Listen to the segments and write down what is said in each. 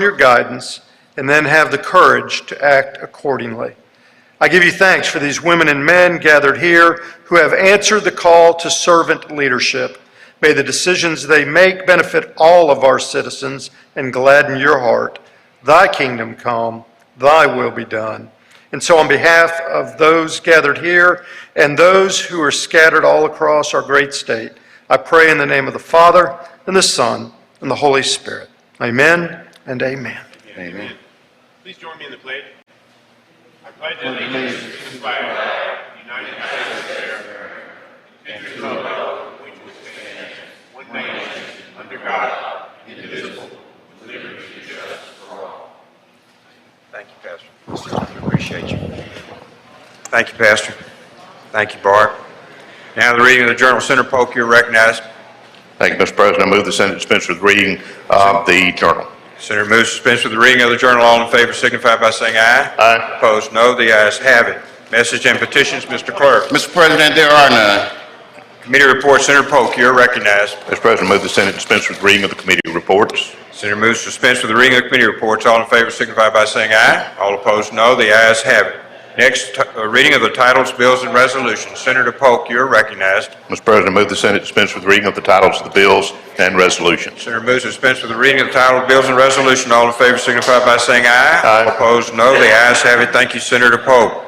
your guidance and then have the courage to act accordingly. I give you thanks for these women and men gathered here who have answered the call to servant leadership. May the decisions they make benefit all of our citizens and gladden your heart. Thy kingdom come, thy will be done. And so on behalf of those gathered here and those who are scattered all across our great state, I pray in the name of the Father, and the Son, and the Holy Spirit. Amen and amen. Amen. Please join me in the pledge. I pledge allegiance to the flag of the United States of America and to the republic which stands one nation under God, indivisible, with liberty and justice for all. Thank you, Pastor. We appreciate you. Thank you, Pastor. Thank you, Bart. Now the reading of the Journal. Senator Polk, you're recognized. Thank you, Mr. President. I move the Senate dispense with reading of the Journal. Senator moves to dispense with the reading of the Journal. All in favor signify by saying aye. Aye. Opposed, no. The ayes have it. Message and petitions, Mr. Clerk. Mr. President, there are none. Committee reports. Senator Polk, you're recognized. Mr. President, I move the Senate dispense with reading of the committee reports. Senator moves to dispense with the reading of the committee reports. All in favor signify by saying aye. All opposed, no. The ayes have it. Next, reading of the titles, bills, and resolutions. Senator Polk, you're recognized. Mr. President, I move the Senate dispense with reading of the titles of the bills and resolutions. Senator moves to dispense with the reading of the title, bills, and resolution. All in favor signify by saying aye. Aye. All opposed, no. The ayes have it. Thank you, Senator Polk.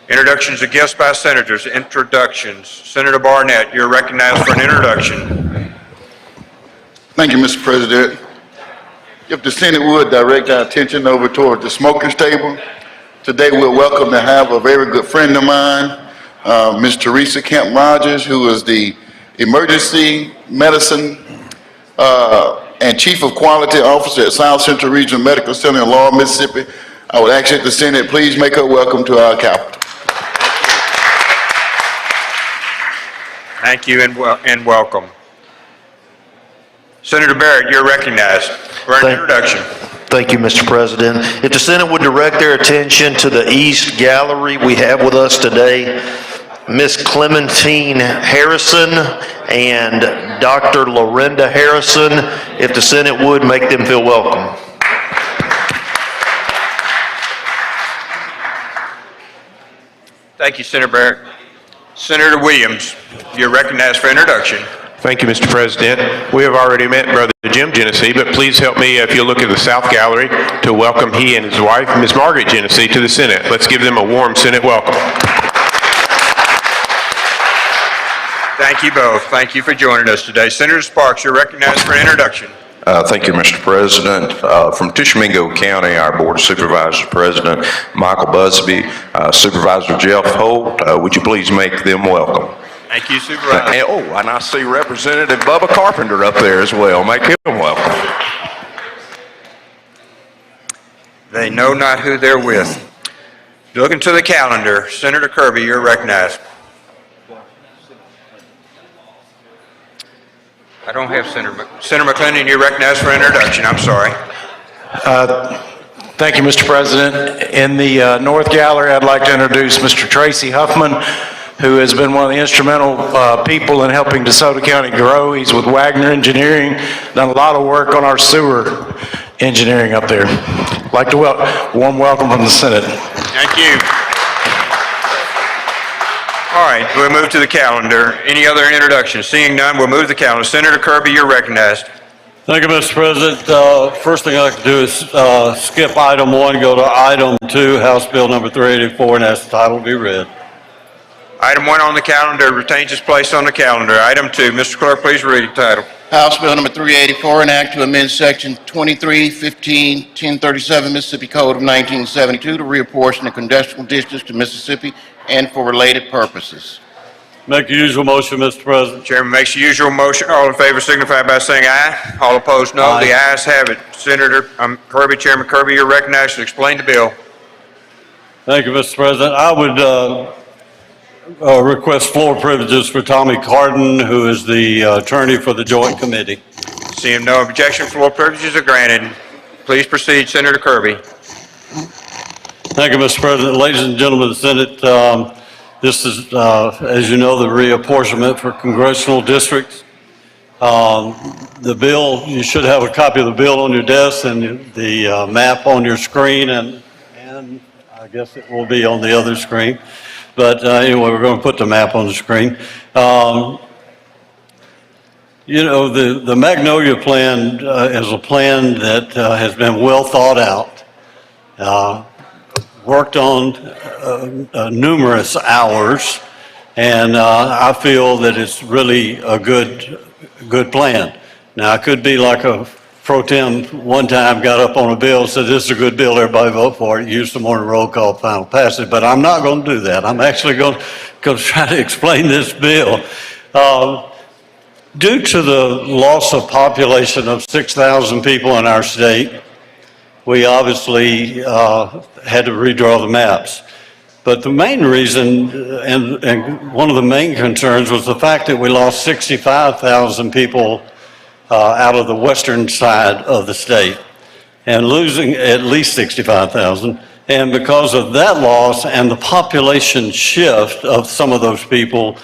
Introductions of gifts by senators. Introductions. Senator Barnett, you're recognized for an introduction. Thank you, Mr. President. If the Senate would direct our attention over toward the smokers table. Today we're welcome to have a very good friend of mine, Ms. Teresa Kemp Rogers, who is the Emergency Medicine and Chief of Quality Officer at South Central Regional Medical Center in Laurel, Mississippi. I would ask that the Senate please make her welcome to our Capitol. Thank you and welcome. Senator Barrett, you're recognized for an introduction. Thank you, Mr. President. If the Senate would direct their attention to the East Gallery, we have with us today Miss Clementine Harrison and Dr. Lorinda Harrison. If the Senate would, make them feel welcome. Thank you, Senator Barrett. Senator Williams, you're recognized for introduction. Thank you, Mr. President. We have already met Brother Jim Genesee, but please help me, if you look at the South Gallery, to welcome he and his wife, Ms. Margaret Genesee, to the Senate. Let's give them a warm Senate welcome. Thank you both. Thank you for joining us today. Senator Sparks, you're recognized for an introduction. Thank you, Mr. President. From Tishomingo County, our Board of Supervisors President Michael Busby, Supervisor Jeff Holt, would you please make them welcome? Thank you, Supervisor. And I see Representative Bubba Carpenter up there as well. Make him welcome. They know not who they're with. Looking to the calendar, Senator Kirby, you're recognized. I don't have Senator McClendon, you're recognized for introduction. I'm sorry. Thank you, Mr. President. In the North Gallery, I'd like to introduce Mr. Tracy Huffman, who has been one of the instrumental people in helping DeSoto County grow. He's with Wagner Engineering, done a lot of work on our sewer engineering up there. I'd like to warm welcome from the Senate. Thank you. All right, we'll move to the calendar. Any other introductions? Seeing none, we'll move to the calendar. Senator Kirby, you're recognized. Thank you, Mr. President. First thing I'd like to do is skip item 1, go to item 2, House Bill number 384, and ask the title to be read. Item 1 on the calendar retains its place on the calendar. Item 2, Mr. Clerk, please read the title. House Bill number 384, an act to amend section 2315-1037 Mississippi Code of 1972 to reapportion the congressional districts to Mississippi and for related purposes. Make the usual motion, Mr. President. Chairman makes the usual motion. All in favor signify by saying aye. All opposed, no. Aye. The ayes have it. Senator Kirby, Chairman Kirby, you're recognized to explain the bill. Thank you, Mr. President. I would request floor privileges for Tommy Cardin, who is the attorney for the Joint Committee. Seeing no objection, floor privileges are granted. Please proceed, Senator Kirby. Thank you, Mr. President. Ladies and gentlemen of the Senate, this is, as you know, the reapportionment for congressional districts. The bill, you should have a copy of the bill on your desk and the map on your screen, and I guess it will be on the other screen. But anyway, we're going to put the map on the screen. You know, the Magnolia Plan is a plan that has been well thought out, worked on numerous hours, and I feel that it's really a good plan. Now, I could be like a pro tem one time got up on a bill, said this is a good bill, everybody vote for it, use some more roll call, final passage, but I'm not going to do that. I'm actually going to try to explain this bill. Due to the loss of population of 6,000 people in our state, we obviously had to redraw the maps. But the main reason, and one of the main concerns, was the fact that we lost 65,000 people out of the western side of the state, and losing at least 65,000. And because of that loss and the population shift of some of those people,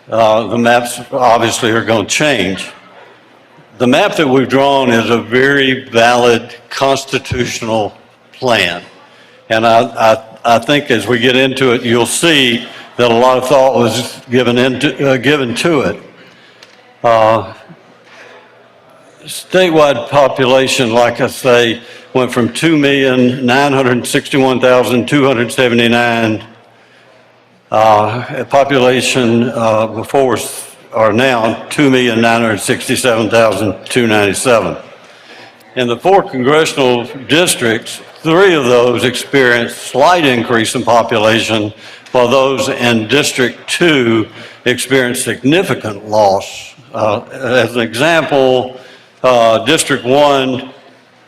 the maps obviously are going to change. The map that we've drawn is a very valid constitutional plan. And I think as we get into it, you'll see that a lot of thought was given to it. Statewide population, like I say, went from 2,961,279 population before are now 2,967,297. In the 4 congressional districts, 3 of those experienced slight increase in population, while those in District 2 experienced significant loss. As an example, District 1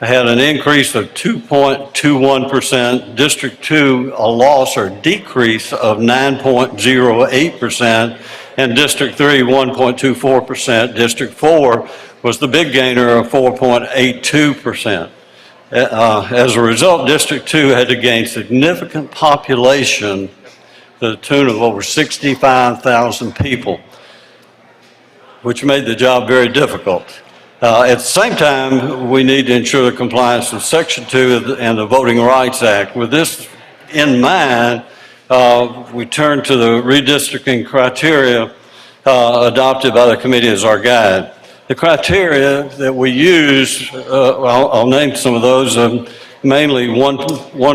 had an increase of 2.21%, District 2 a loss or decrease of 9.08%, and District 3 1.24%. District 4 was the big gainer of 4.82%. As a result, District 2 had to gain significant population to the tune of over 65,000 people, which made the job very difficult. At the same time, we need to ensure the compliance with Section 2 and the Voting Rights Act. With this in mind, we turn to the redistricting criteria adopted by the committee as our guide. The criteria that we use, I'll name some of those, mainly one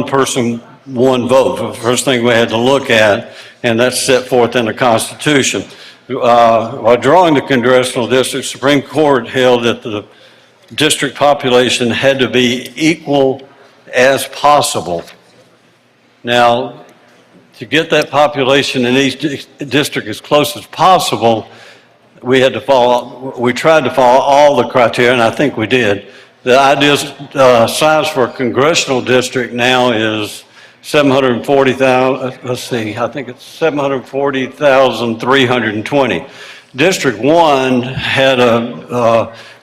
person, one vote. The first thing we had to look at, and that's set forth in the Constitution. While drawing the congressional district, Supreme Court held that the district population had to be equal as possible. Now, to get that population in each district as close as possible, we tried to follow all the criteria, and I think we did. The ideal size for a congressional district now is 740,000, let's see, I think it's 740,320. District 1 had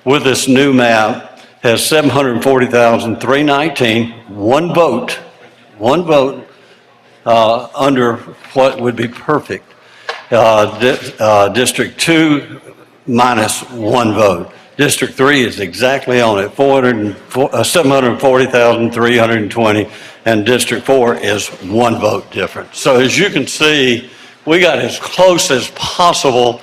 with this new map, has 740,319, one vote under what would be perfect. District 2 minus one vote. District 3 is exactly on it, 740,320, and District 4 is one vote different. So as you can see, we got as close as possible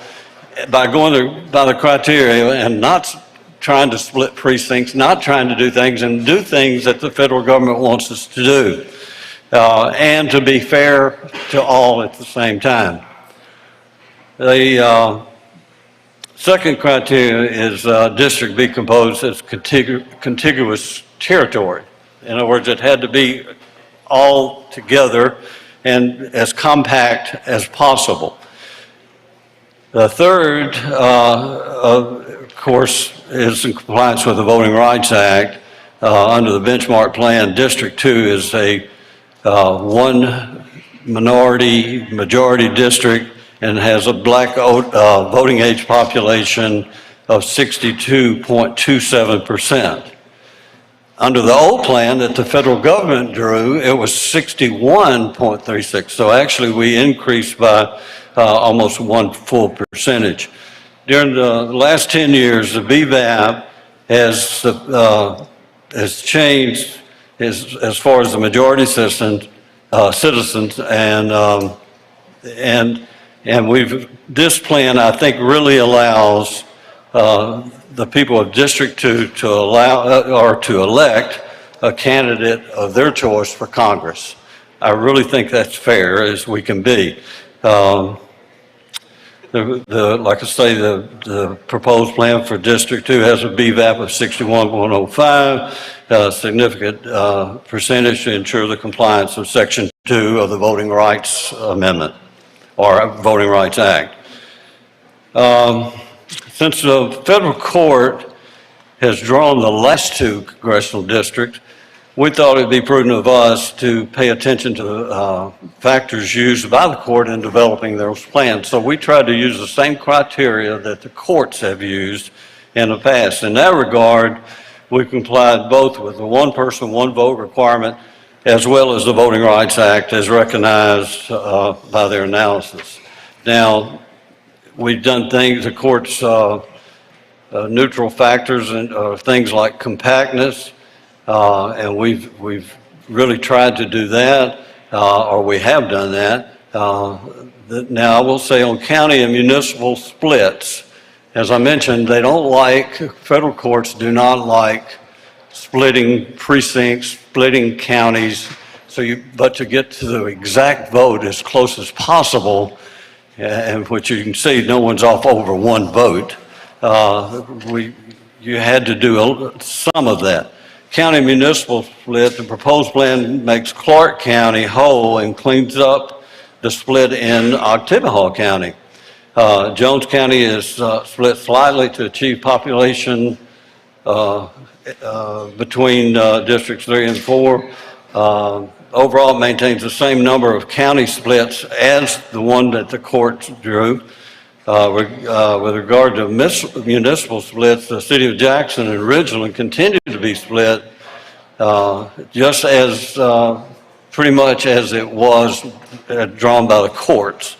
by going by the criteria and not trying to split precincts, not trying to do things that the federal government wants us to do, and to be fair to all at the same time. The second criteria is district be composed as contiguous territory. In other words, it had to be all together and as compact as possible. The third, of course, is in compliance with the Voting Rights Act. Under the benchmark plan, District 2 is a one majority district and has a black voting age population of 62.27%. Under the old plan that the federal government drew, it was 61.36. So actually we increased by almost one full percentage. During the last 10 years, the BVAP has changed as far as the majority citizens, and this plan, I think, really allows the people of District 2 to allow or to elect a candidate of their choice for Congress. I really think that's fair as we can be. Like I say, the proposed plan for District 2 has a BVAP of 61.05, a significant percentage to ensure the compliance of Section 2 of the Voting Rights Amendment or Voting Rights Act. Since the federal court has drawn the last two congressional districts, we thought it'd be prudent of us to pay attention to the factors used by the court in developing those plans. So we tried to use the same criteria that the courts have used in the past. In that regard, we complied both with the one person, one vote requirement, as well as the Voting Rights Act as recognized by their analysis. Now, we've done things, the court's neutral factors and things like compactness, and we've really tried to do that, or we have done that. Now, I will say on county and municipal splits, as I mentioned, they don't like, federal courts do not like splitting precincts, splitting counties, but to get to the exact vote as close as possible, and which you can see no one's off over one vote, you had to do some of that. County municipal split, the proposed plan makes Clark County whole and cleans up the split in Oktibbeha County. Jones County is split slightly to achieve population between districts 3 and 4. Overall, it maintains the same number of county splits as the one that the court drew. With regard to municipal splits, the city of Jackson and Ridgeland continue to be split just as pretty much as it was drawn by the courts.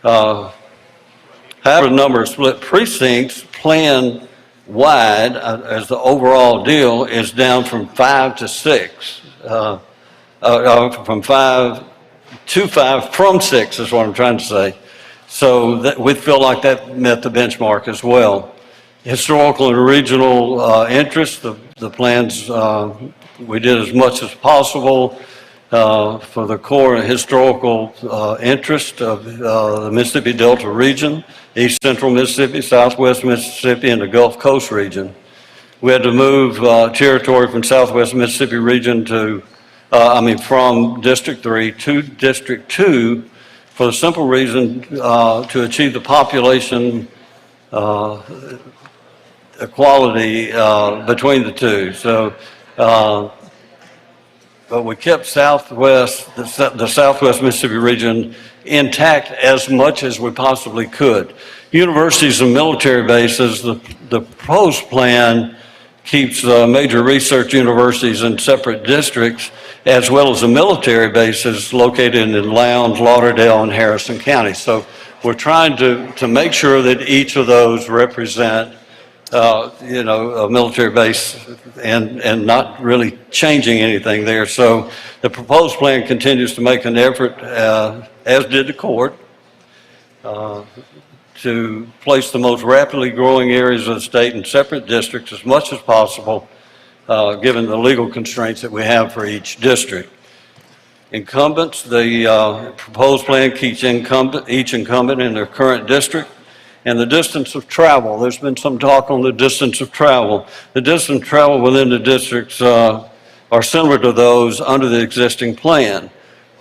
However, the number of split precincts plan wide as the overall deal is down from 5 to 6. From 5 to 5 from 6 is what I'm trying to say. So we feel like that met the benchmark as well. Historical and regional interests, the plans, we did as much as possible for the core historical interest of the Mississippi Delta region, East Central Mississippi, Southwest Mississippi, and the Gulf Coast region. We had to move territory from Southwest Mississippi region from District 3 to District 2 for the simple reason to achieve the population equality between the two. So, but we kept the Southwest Mississippi region intact as much as we possibly could. Universities and military bases, the proposed plan keeps major research universities in separate districts, as well as the military bases located in Lowndes, Lauderdale, and Harrison County. So we're trying to make sure that each of those represent, a military base and not really changing anything there. So the proposed plan continues to make an effort, as did the court, to place the most rapidly growing areas of the state in separate districts as much as possible, given the legal constraints that we have for each district. Incumbents, the proposed plan keeps each incumbent in their current district, and the distance of travel. There's been some talk on the distance of travel. The distance of travel within the districts are similar to those under the existing plan,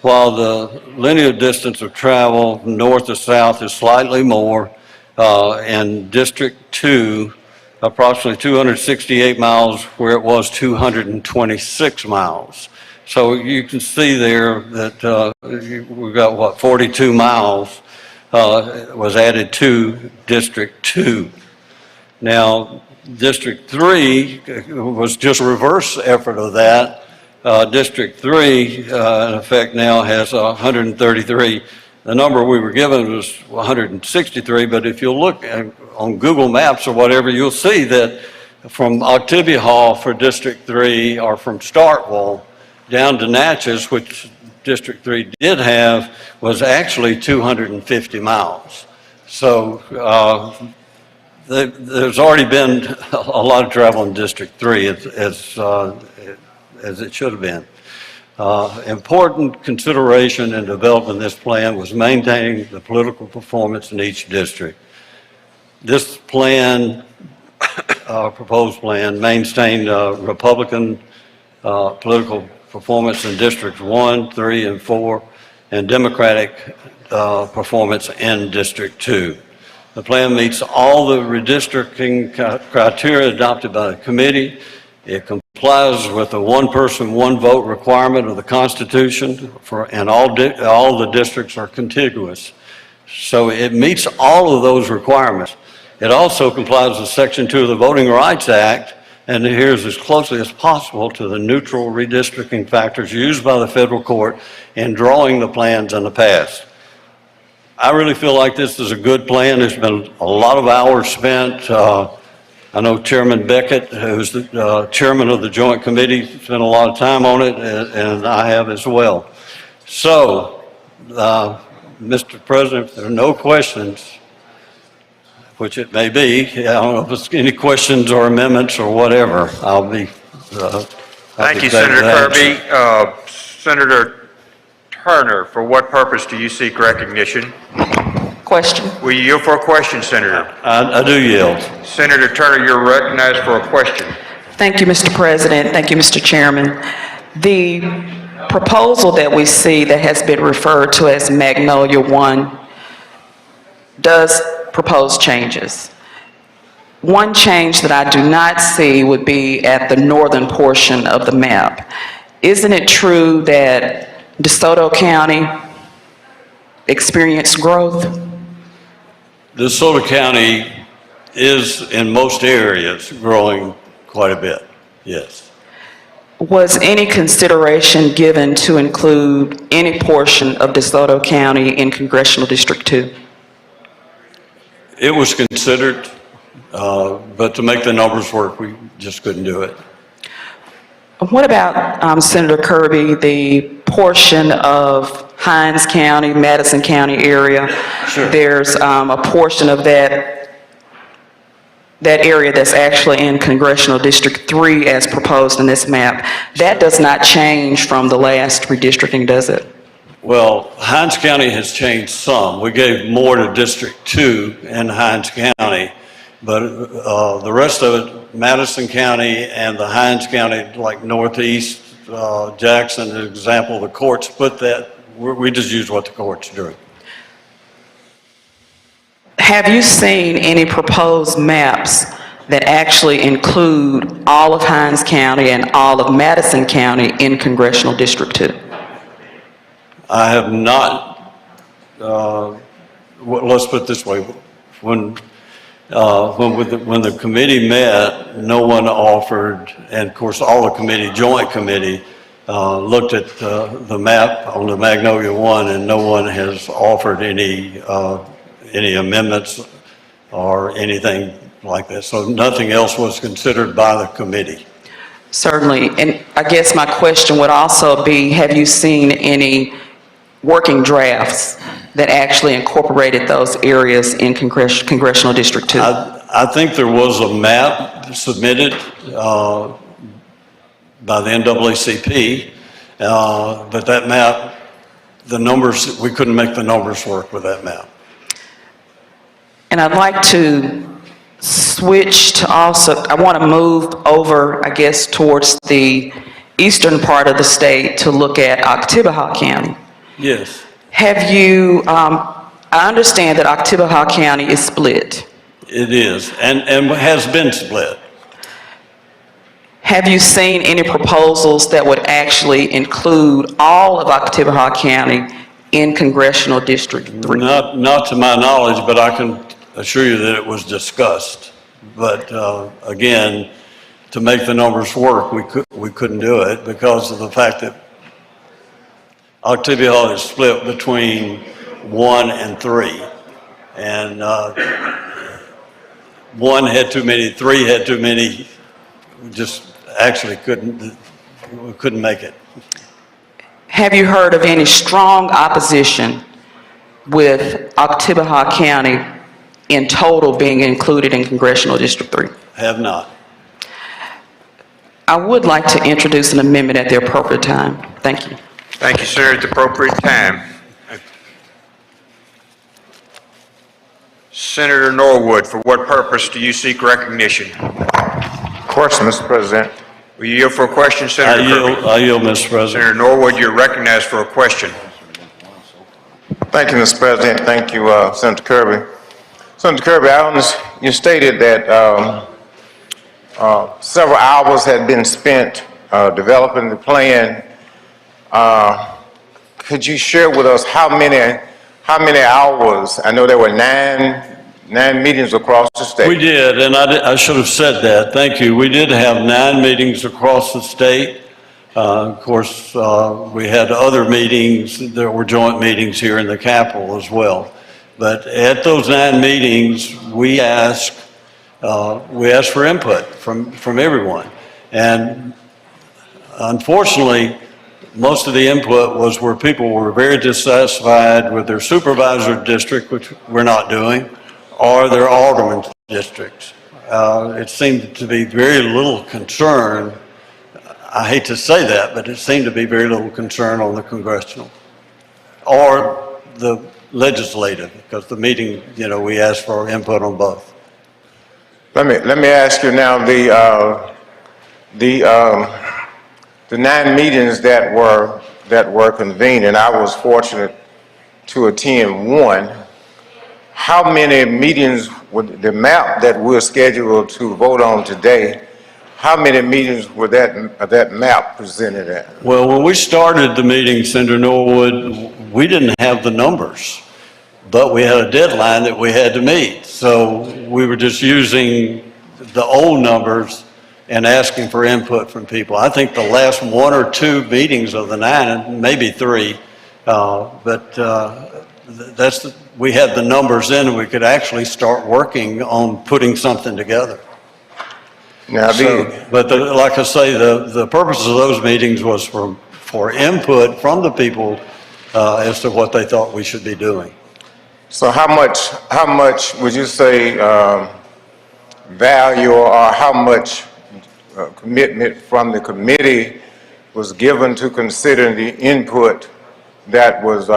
while the linear distance of travel from north to south is slightly more. In District 2, approximately 268 miles, where it was 226 miles. So you can see there that we've got, 42 miles was added to District 2. Now, District 3 was just a reverse effort of that. District 3, in effect now, has 133 The number we were given was 163, but if you look on Google Maps or whatever, you'll see that from Octavia Hall for District 3 or from Starkville down to Natchez, which District 3 did have, was actually 250 miles. So there's already been a lot of travel in District 3 as it should have been. Important consideration in developing this plan was maintaining the political performance in each district. This plan, proposed plan, maintained Republican political performance in Districts 1, 3, and 4, and Democratic performance in District 2. The plan meets all the redistricting criteria adopted by the committee. It complies with the one-person, one-vote requirement of the Constitution, and all the districts are contiguous. So it meets all of those requirements. It also complies with Section 2 of the Voting Rights Act and adheres as closely as possible to the neutral redistricting factors used by the federal court in drawing the plans in the past. I really feel like this is a good plan. There's been a lot of hours spent. I know Chairman Beckett, who's the chairman of the Joint Committee, spent a lot of time on it, and I have as well. So, Mr. President, if there are no questions, which it may be, I don't know if it's any questions or amendments or whatever, I'll be Thank you, Senator Kirby. Senator Turner, for what purpose do you seek recognition? Question. Will you yield for a question, Senator? I do yield. Senator Turner, you're recognized for a question. Thank you, Mr. President. Thank you, Mr. Chairman. The proposal that we see that has been referred to as Magnolia 1 does propose changes. One change that I do not see would be at the northern portion of the map. Isn't it true that DeSoto County experienced growth? DeSoto County is, in most areas, growing quite a bit, yes. Was any consideration given to include any portion of DeSoto County in Congressional District 2? It was considered, but to make the numbers work, we just couldn't do it. What about, Senator Kirby, the portion of Hinds County, Madison County area? Sure. There's a portion of that area that's actually in Congressional District 3 as proposed in this map. That does not change from the last redistricting, does it? Well, Hinds County has changed some. We gave more to District 2 in Hinds County, but the rest of it, Madison County and the Hinds County, like Northeast, Jackson, an example, the court split that. We just use what the court's doing. Have you seen any proposed maps that actually include all of Hinds County and all of Madison County in Congressional District 2? I have not, let's put it this way, when the committee met, no one offered, and of course all the committee, joint committee, looked at the map on the Magnolia 1, and no one has offered any amendments or anything like that. So nothing else was considered by the committee. Certainly, and I guess my question would also be, have you seen any working drafts that actually incorporated those areas in Congressional District 2? I think there was a map submitted by the NAACP, but that map, the numbers, we couldn't make the numbers work with that map. And I'd like to switch to also, I want to move over, I guess, towards the eastern part of the state to look at Oktibbeha County. Yes. Have you, I understand that Oktibbeha County is split. It is, and has been split. Have you seen any proposals that would actually include all of Oktibbeha County in Congressional District 3? Not to my knowledge, but I can assure you that it was discussed. But again, to make the numbers work, we couldn't do it because of the fact that Oktibbeha is split between 1 and 3. And 1 had too many, 3 had too many, we just actually couldn't make it. Have you heard of any strong opposition with Oktibbeha County in total being included in Congressional District 3? Have not. I would like to introduce an amendment at the appropriate time. Thank you. Thank you, sir. At the appropriate time. Senator Norwood, for what purpose do you seek recognition? Question, Mr. President. Will you yield for a question, Senator Kirby? I yield, Mr. President. Senator Norwood, you're recognized for a question. Thank you, Mr. President. Thank you, Senator Kirby. Senator Kirby, you stated that several hours had been spent developing the plan. Could you share with us how many hours? I know there were nine meetings across the state. We did, and I should have said that. Thank you. We did have 9 meetings across the state. Of course, we had other meetings. There were joint meetings here in the Capitol as well. But at those 9 meetings, we asked for input from everyone. And unfortunately, most of the input was where people were very dissatisfied with their supervisor district, which we're not doing, or their alderman districts. It seemed to be very little concern. I hate to say that, but it seemed to be very little concern on the congressional or the legislative, because the meeting, we asked for input on both. Let me ask you now, the 9 meetings that were convened, and I was fortunate to attend one. How many meetings with the map that we're scheduled to vote on today? How many meetings were that map presented at? Well, when we started the meeting, Senator Norwood, we didn't have the numbers, but we had a deadline that we had to meet. So we were just using the old numbers and asking for input from people. I think the last 1 or 2 meetings of the 9, maybe 3, we had the numbers in and we could actually start working on putting something together. Now, Like I say, the purpose of those meetings was for input from the people as to what they thought we should be doing. So how much would you say value or how much commitment from the committee was given to considering the input that was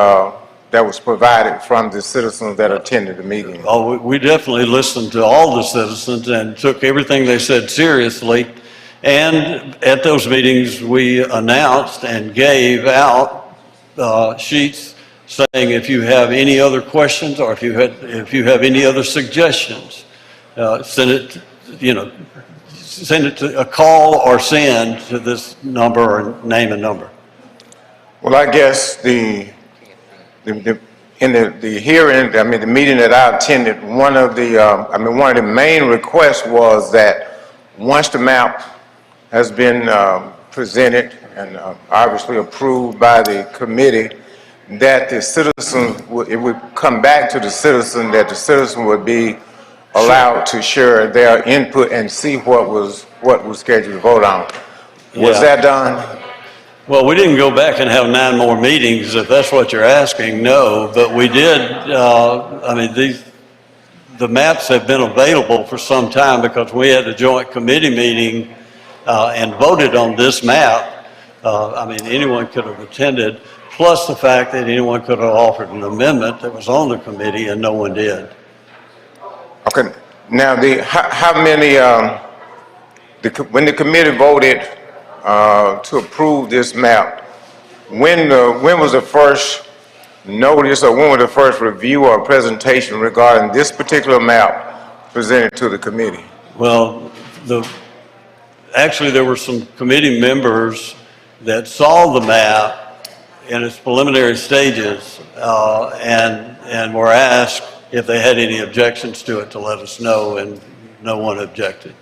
provided from the citizens that attended the meeting? Oh, we definitely listened to all the citizens and took everything they said seriously. And at those meetings, we announced and gave out sheets saying if you have any other questions or if you have any other suggestions, send it to a call or send to this number or name and number. Well, I guess in the hearing, the meeting that I attended, one of the main requests was that once the map has been presented and obviously approved by the committee, that the citizens, it would come back to the citizen, that the citizen would be allowed to share their input and see what was scheduled to vote on. Was that done? Well, we didn't go back and have 9 more meetings, if that's what you're asking, no, but we did, the maps have been available for some time because we had a joint committee meeting and voted on this map. Anyone could have attended, plus the fact that anyone could have offered an amendment that was on the committee and no one did. Okay, now how many, when the committee voted to approve this map, when was the first notice or when was the first review or presentation regarding this particular map presented to the committee? Well, actually there were some committee members that saw the map in its preliminary stages and were asked if they had any objections to it to let us know, and no one objected.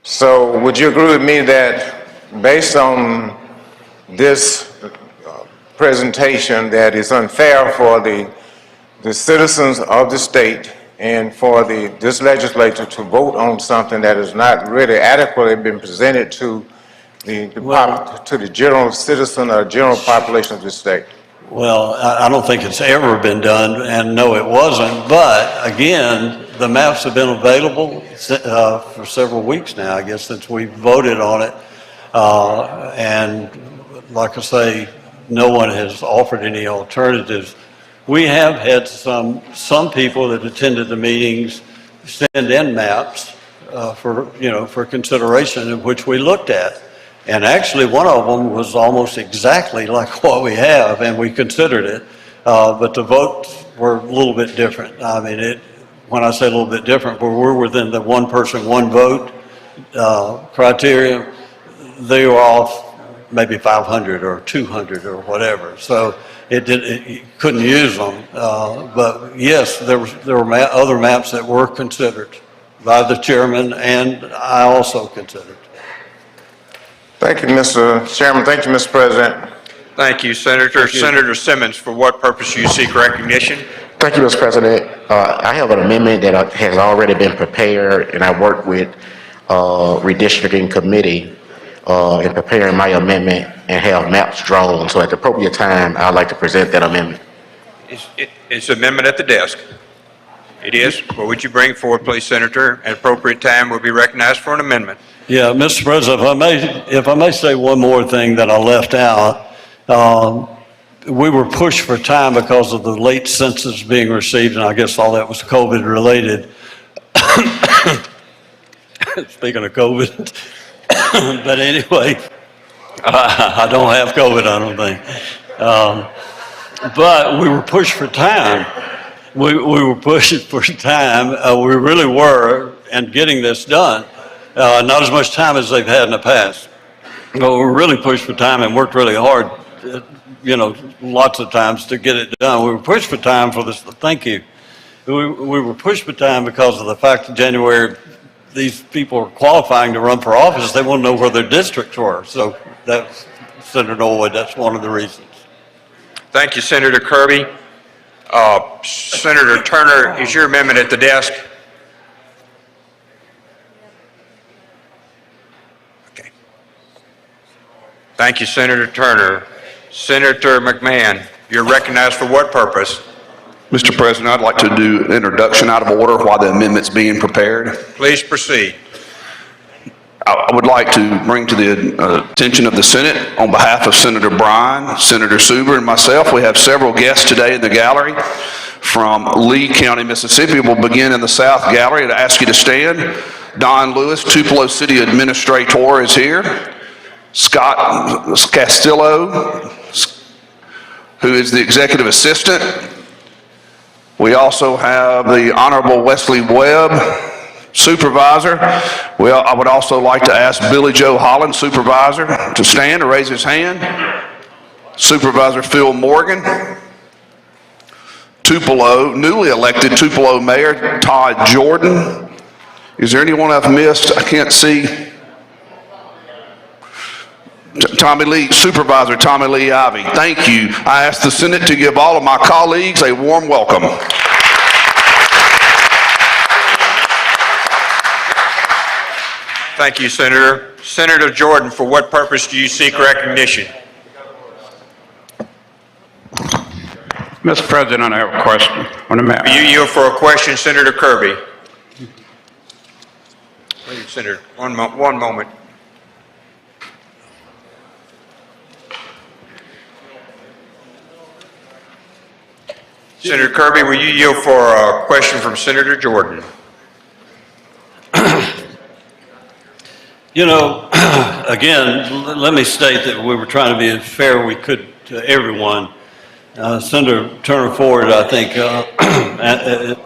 So would you agree with me that based on this presentation that is unfair for the citizens of the state and for this legislature to vote on something that has not really adequately been presented to the general citizen or general population of the state. Well, I don't think it's ever been done, and no, it wasn't. But again, the maps have been available for several weeks now, I guess, since we voted on it. And like I say, no one has offered any alternatives. We have had some people that attended the meetings send in maps for consideration, of which we looked at. And actually, one of them was almost exactly like what we have, and we considered it. But the votes were a little bit different. I mean, when I say a little bit different, we're within the one person, one vote criteria. They were off maybe 500 or 200 or whatever. So you couldn't use them. But yes, there were other maps that were considered by the chairman, and I also considered. Thank you, Mr. Chairman. Thank you, Mr. President. Thank you, Senator. Senator Simmons, for what purpose do you seek recognition? Thank you, Mr. President. I have an amendment that has already been prepared, and I worked with Redistricting Committee in preparing my amendment and have maps drawn. So at the appropriate time, I'd like to present that amendment. It's an amendment at the desk. It is. Well, would you bring it forward, please, Senator? At appropriate time, will be recognized for an amendment. Yeah, Mr. President, if I may say one more thing that I left out. We were pushed for time because of the late census being received, and I guess all that was COVID related. Speaking of COVID, but anyway, I don't have COVID, I don't think. But we were pushed for time. We were pushed for time. We really were, and getting this done. Not as much time as they've had in the past. But we were really pushed for time and worked really hard, lots of times to get it done. We were pushed for time for this. Thank you. We were pushed for time because of the fact that January, these people are qualifying to run for office. They want to know where their districts were. So that's, Senator Norwood, that's one of the reasons. Thank you, Senator Kirby. Senator Turner, is your amendment at the desk? Okay. Thank you, Senator Turner. Senator McMahon, you're recognized for what purpose? Mr. President, I'd like to do an introduction out of order while the amendment's being prepared. Please proceed. I would like to bring to the attention of the Senate, on behalf of Senator Bryan, Senator Suber, and myself, we have several guests today in the gallery from Lee County, Mississippi. We'll begin in the South Gallery and ask you to stand. Don Lewis, Tupelo City Administrator, is here. Scott Castillo, who is the Executive Assistant. We also have the Honorable Wesley Webb, Supervisor. Well, I would also like to ask Billy Joe Holland, Supervisor, to stand and raise his hand. Supervisor Phil Morgan. Tupelo, newly elected Tupelo Mayor Todd Jordan. Is there anyone I've missed? I can't see. Tommy Lee, Supervisor Tommy Lee Ivy. Thank you. I ask the Senate to give all of my colleagues a warm welcome. Thank you, Senator. Senator Jordan, for what purpose do you seek recognition? Mr. President, I have a question on the map. You yield for a question, Senator Kirby. Wait, Senator, one moment. Senator Kirby, will you yield for a question from Senator Jordan? Again, let me state that we were trying to be as fair we could to everyone. Senator Turner Ford, I think,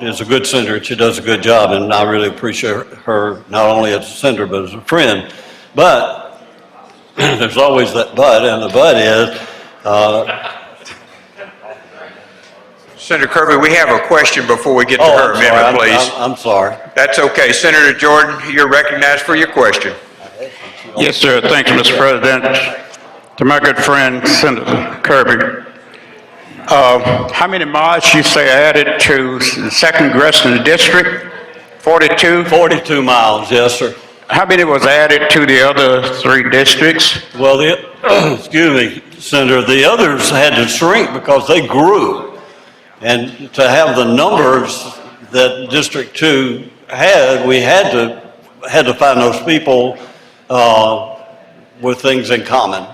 is a good senator. She does a good job, and I really appreciate her not only as a senator but as a friend. But there's always that but, and the but is... Senator Kirby, we have a question before we get to her amendment, please. I'm sorry. That's okay. Senator Jordan, you're recognized for your question. Yes, sir. Thank you, Mr. President. To my good friend, Senator Kirby, How many miles you say added to the second Congressional District? 42? 42 miles, yes, sir. How many was added to the other 3 districts? Well, excuse me, Senator, the others had to shrink because they grew. And to have the numbers that District 2 had, we had to find those people with things in common.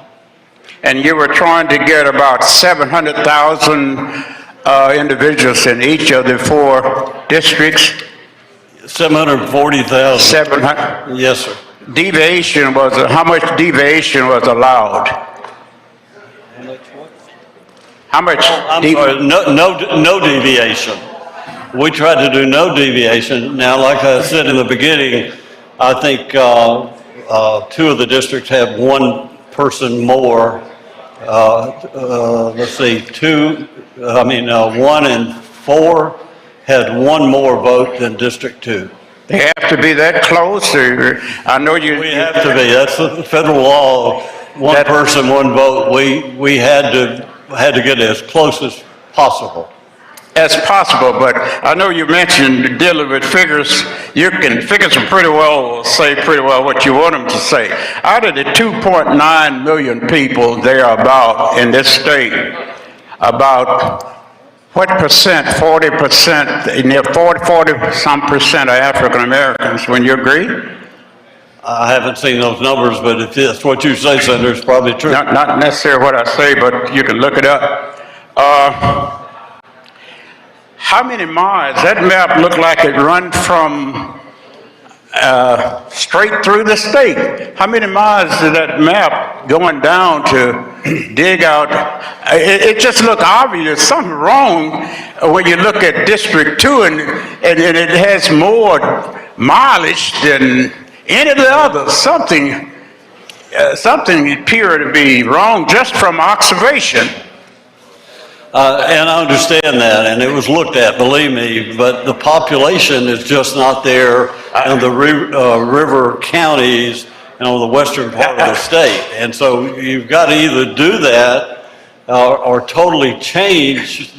And you were trying to get about 700,000 individuals in each of the 4 districts? 740,000. 700? Yes, sir. Deviation was, how much deviation was allowed? How much? I'm sorry, no deviation. We tried to do no deviation. Now, like I said in the beginning, I think 2 of the districts have 1 person more. Let's see, 1 and 4 had 1 more vote than District 2. They have to be that close, or I know you. We have to be. That's the federal law. 1 person, 1 vote. We had to get as close as possible. As possible, but I know you mentioned dealing with figures. Figures are pretty well what you want them to say. Out of the 2.9 million people thereabout in this state, about what percent, 40%, near 40-some percent are African Americans? Wouldn't you agree? I haven't seen those numbers, but if that's what you say, Senator, it's probably true. Not necessarily what I say, but you can look it up. How many miles? That map looked like it run from straight through the state. How many miles did that map going down to dig out? It just looked obvious. Something wrong when you look at District 2 and it has more mileage than any of the others. Something appeared to be wrong just from observation. And I understand that, and it was looked at, believe me, but the population is just not there in the river counties and on the western part of the state. And so you've got to either do that or totally change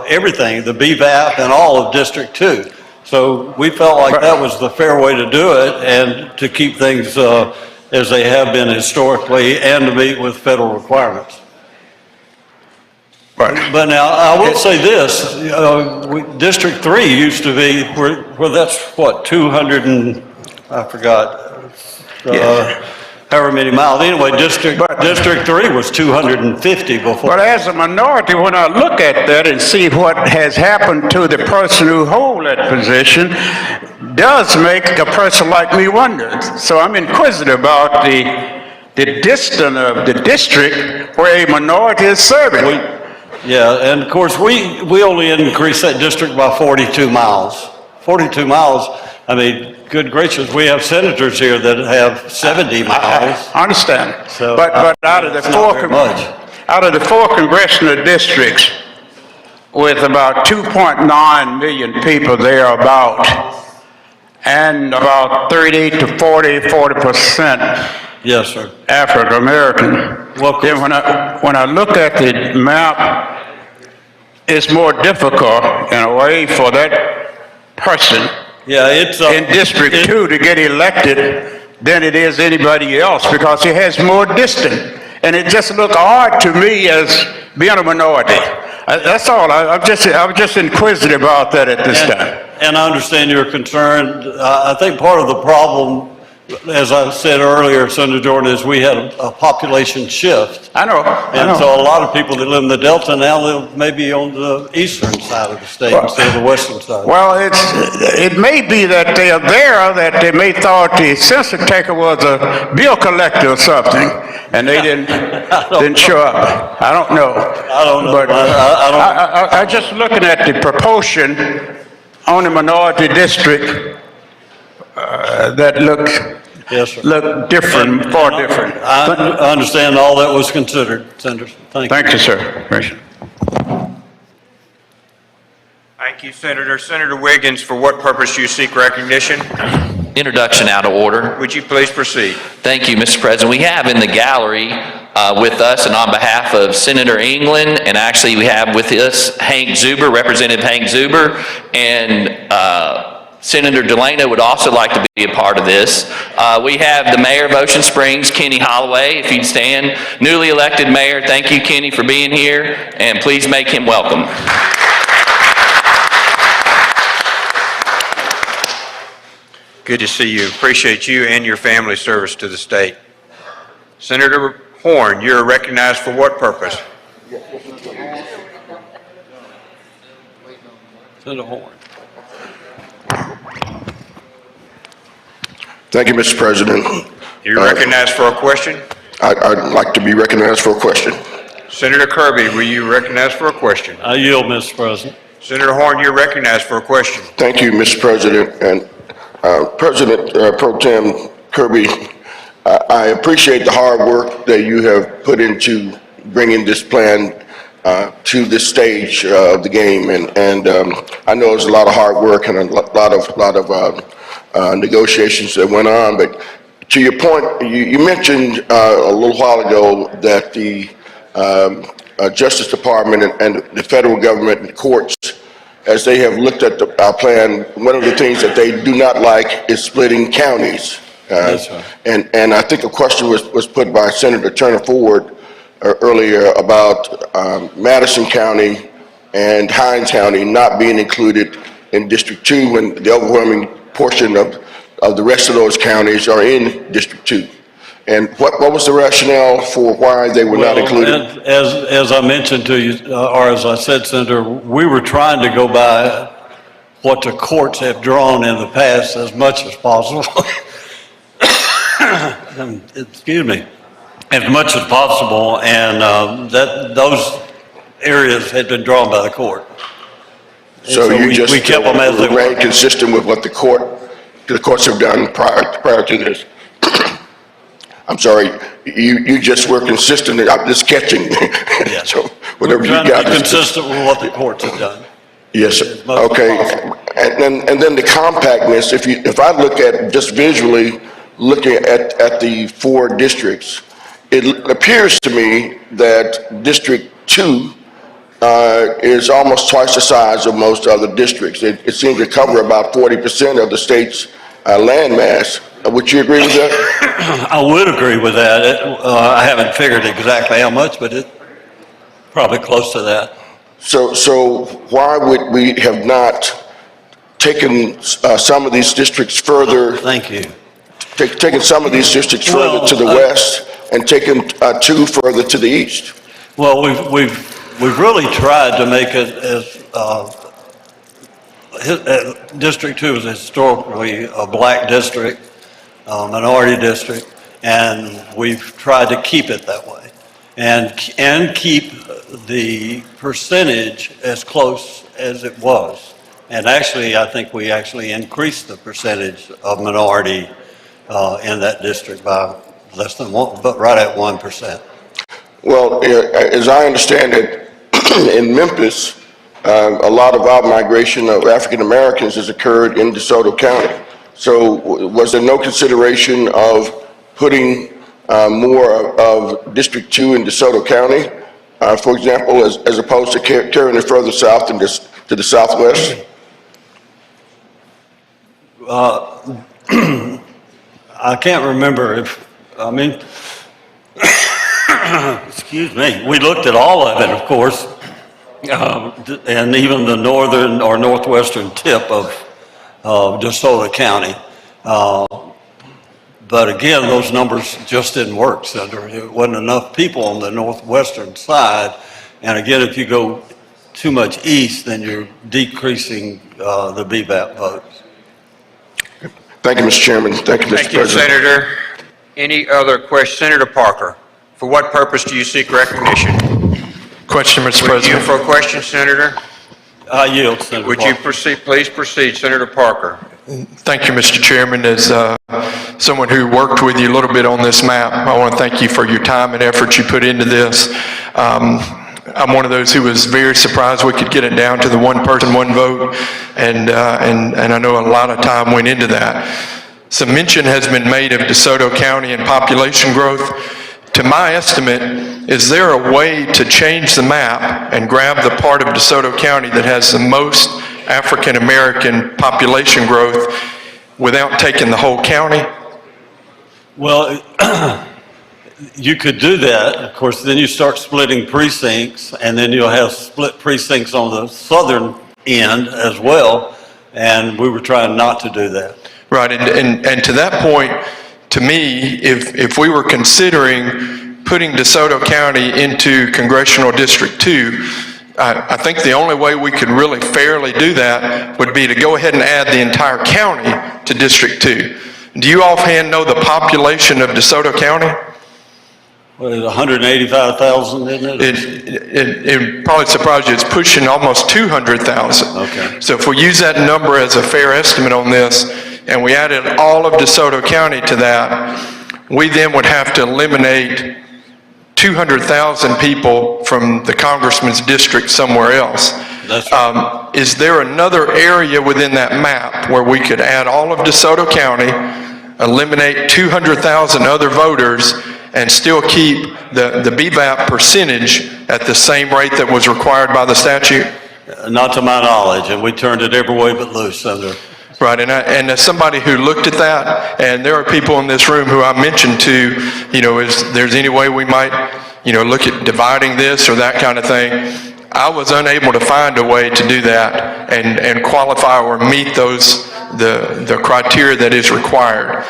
everything, the BVAP and all of District 2. So we felt like that was the fair way to do it and to keep things as they have been historically and to meet with federal requirements. But now, I will say this, District 3 used to be, where that's what, 200 and, I forgot, however many miles. Anyway, District 3 was 250 before. But as a minority, when I look at that and see what has happened to the person who holds that position, does make a person like me wonder. So I'm inquisitive about the distance of the district where a minority is serving. Yeah, and of course, we only increased that district by 42 miles. 42 miles, I mean, good gracious, we have senators here that have 70 miles. I understand. So, but out of the 4 congressional districts, with about 2.9 million people thereabout, and about 30 to 40%. Yes, sir. African American. Well, then when I look at the map, it's more difficult in a way for that person in District 2 to get elected than it is anybody else because it has more distance. And it just looks odd to me as being a minority. That's all. I'm just inquisitive about that at this time. And I understand your concern. I think part of the problem, as I said earlier, Senator Jordan, is we had a population shift. I know. So a lot of people that live in the Delta now live maybe on the eastern side of the state instead of the western side. Well, it may be that they are there, that they may thought the census taker was a bill collector or something, and they didn't show up. I don't know. I don't know. But I just looking at the proportion on the minority district that look different, far different. I understand all that was considered, Senator. Thank you, sir. Thank you, Senator. Senator Wiggins, for what purpose you seek recognition? Introduction out of order. Would you please proceed? Thank you, Mr. President. We have in the gallery with us, and on behalf of Senator England, and actually we have with us Hank Zuber, Representative Hank Zuber, and Senator Delano would also like to be a part of this. We have the Mayor of Ocean Springs, Kenny Holloway, if you'd stand. Newly elected Mayor, thank you, Kenny, for being here, and please make him welcome. Good to see you. Appreciate you and your family's service to the state. Senator Horn, you're recognized for what purpose? Senator Horn. Thank you, Mr. President. You're recognized for a question? I'd like to be recognized for a question. Senator Kirby, were you recognized for a question? I yield, Mr. President. Senator Horn, you're recognized for a question. Thank you, Mr. President. And President Pro Tem Kirby, I appreciate the hard work that you have put into bringing this plan to this stage of the game. And I know it's a lot of hard work and a lot of negotiations that went on. But to your point, you mentioned a little while ago that the Justice Department and the federal government and courts, as they have looked at our plan, one of the things that they do not like is splitting counties. Yes, sir. And I think a question was put by Senator Turner Ford earlier about Madison County and Hinds County not being included in District 2 when the overwhelming portion of the rest of those counties are in District 2. And what was the rationale for why they were not included? As I mentioned to you, or as I said, Senator, we were trying to go by what the courts have drawn in the past as much as possible. Excuse me, as much as possible, and those areas had been drawn by the court. So you just we kept them as they remain were. consistent with what the courts have done prior to this. I'm sorry, you just were consistent. I'm just catching. Yes. So whatever you We're got. trying to be consistent with what the courts have done. Yes, sir. Okay. And then the compactness. If I look at just visually looking at the 4 districts, it appears to me that District 2 is almost twice the size of most other districts. It seems to cover about 40% of the state's landmass. Would you agree with that? I would agree with that. I haven't figured exactly how much, but it's probably close to that. So why would we have not taken some of these districts further? Thank you. Taken some of these districts further to the west and taken 2 further to the east? Well, we've really tried to make it as District 2 is historically a black district, minority district, and we've tried to keep it that way, and keep the percentage as close as it was. And actually, I think we actually increased the percentage of minority in that district by less than 1, but right at 1%. Well, as I understand it, in Memphis, a lot of our migration of African Americans has occurred in DeSoto County. So was there no consideration of putting more of District 2 in DeSoto County, for example, as opposed to carrying it further south and to the southwest? I can't remember excuse me, we looked at all of it, of course, and even the northern or northwestern tip of DeSoto County. But again, those numbers just didn't work, Senator. There wasn't enough people on the northwestern side. And again, if you go too much east, then you're decreasing the BVAP votes. Thank you, Mr. Chairman. Thank you, Mr. Thank you, President. Senator. Any other questions? Senator Parker, for what purpose do you seek recognition? Question, Mr. Were President. you for a question, Senator? I yield, Senator Would Parker. you proceed? Please proceed, Senator Parker. Thank you, Mr. Chairman. As someone who worked with you a little bit on this map, I want to thank you for your time and effort you put into this. I'm one of those who was very surprised we could get it down to the 1 person, 1 vote, and I know a lot of time went into that. Some mention has been made of DeSoto County and population growth. to my estimate, is there a way to change the map and grab the part of DeSoto County that has the most African-American population growth without taking the whole county? Well, you could do that. Of course, then you start splitting precincts, and then you'll have split precincts on the southern end as well, and we were trying not to do that. Right, and to that point, to me, if we were considering putting DeSoto County into Congressional District 2, I think the only way we could really fairly do that would be to go ahead and add the entire county to District 2. Do you offhand know the population of DeSoto County? Well, it's 185,000, isn't it? It probably surprised you, it's pushing almost 200,000. Okay. So if we use that number as a fair estimate on this, and we added all of DeSoto County to that, we then would have to eliminate 200,000 people from the congressman's district somewhere else. That's right. Is there another area within that map where we could add all of DeSoto County, eliminate 200,000 other voters, and still keep the BVAP percentage at the same rate that was required by the statute? Not to my knowledge, and we turned it every way but loose, Senator. Right, and as somebody who looked at that, and there are people in this room who I mentioned to, is there's any way we might, look at dividing this or that kind of thing, I was unable to find a way to do that and qualify or meet the criteria that is required.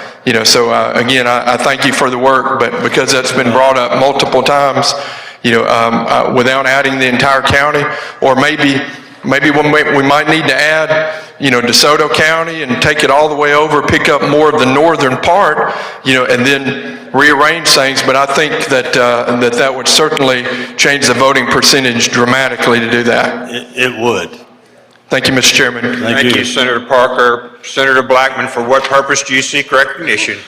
So again, I thank you for the work, but because that's been brought up multiple times, without adding the entire county, or maybe we might need to add, DeSoto County and take it all the way over, pick up more of the northern part, and then rearrange things. But I think that that would certainly change the voting percentage dramatically to do that. It would. Thank you, Mr. Chairman. Thank you, Senator Parker. Senator Blackman, for what purpose do you seek recognition?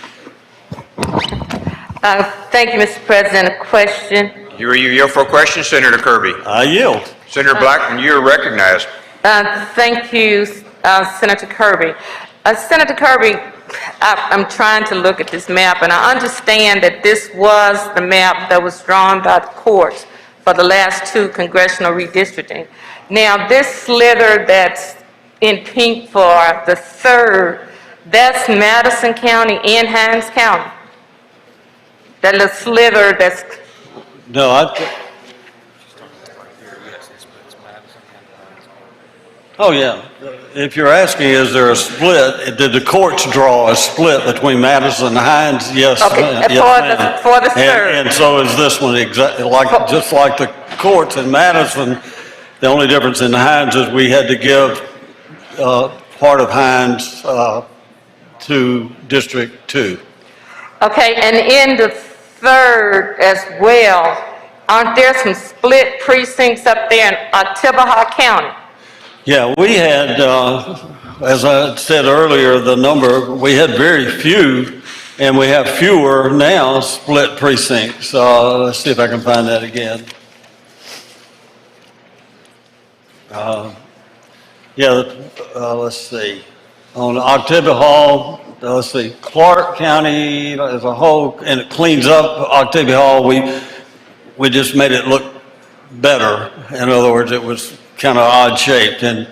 Thank you, Mr. President. A question. You yield for a question, Senator Kirby? I yield. Senator Blackman, you are recognized. Thank you, Senator Kirby. Senator Kirby, I'm trying to look at this map, and I understand that this was the map that was drawn by the courts for the last two congressional redistricting. Now, this slither that's in pink for the third, that's Madison County and Hinds County. That little slither that's... No, oh, yeah. If you're asking, is there a split, did the courts draw a split between Madison and Hinds? Yes. Okay, yes, for the third. And so is this one, exactly just like the courts in Madison. The only difference in Hinds is we had to give part of Hinds to District 2. Okay, and in the third as well, aren't there some split precincts up there in Ottawa County? Yeah, we had, as I said earlier, we had very few, and we have fewer now split precincts. Let's see if I can find that again. Let's see. On Octavia Hall, let's see, Clark County as a whole, and it cleans up Octavia Hall. We just made it look better. In other words, it was kind of odd shaped, and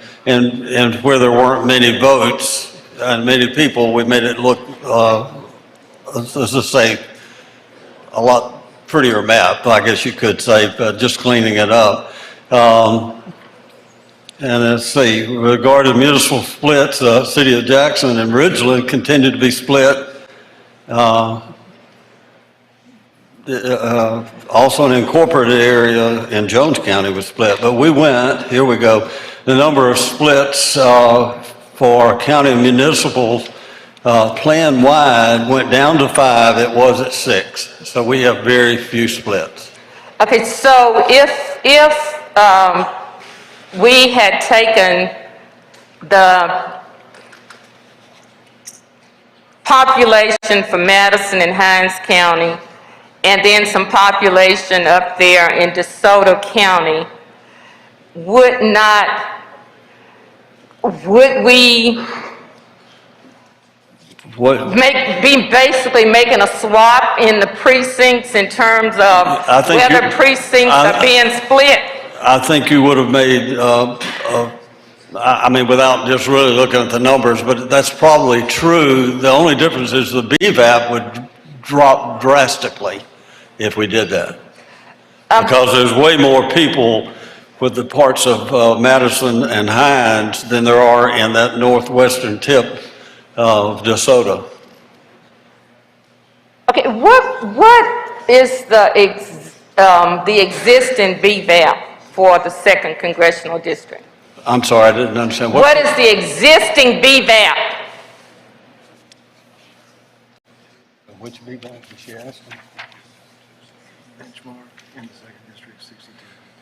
where there weren't many votes and many people, we made it look, let's just say, a lot prettier map, I guess you could say, just cleaning it up. And let's see, regarding municipal splits, City of Jackson and Ridgeland continued to be split. Also an incorporated area in Jones County was split, but here we go. The number of splits for county municipals plan-wide went down to 5, it was at 6. So we have very few splits. Okay, so if we had taken the population for Madison and Hinds County, and then some population up there in DeSoto County, would we What, basically making a swap in the precincts in terms of I think whether you- precincts are being split? I think you would have made, I mean, without just really looking at the numbers, but that's probably true. The only difference is the BVAP would drop drastically if we did that. Because there's way more people with the parts of Madison and Hines than there are in that northwestern tip of Desoto. Okay, what is the existing BVAP for the 2nd Congressional District? I'm sorry, I didn't understand. What is the existing BVAP? Which BVAP is she asking? Benchmark in the 2nd District, 62.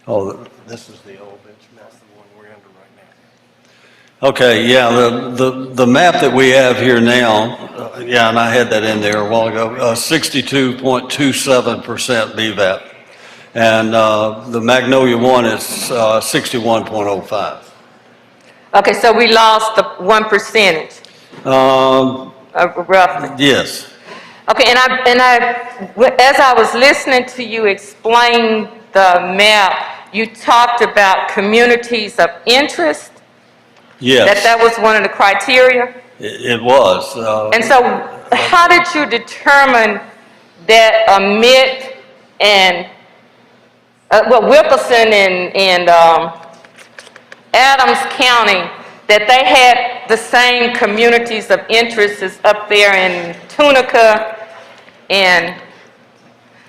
Oh, this is the old benchmark. That's the one we're under right now. Okay, yeah, the map that we have here now, yeah, and I had that in there a while ago, 62.27% BVAP. And the Magnolia one is 61.05. Okay, so we lost the 1%, roughly. Yes. Okay, and as I was listening to you explain the map, you talked about communities of interest. Yes. That was one of the criteria. It was. And so, how did you determine that Mitt and Wilkerson and Adams County, that they had the same communities of interest as up there in Tunica and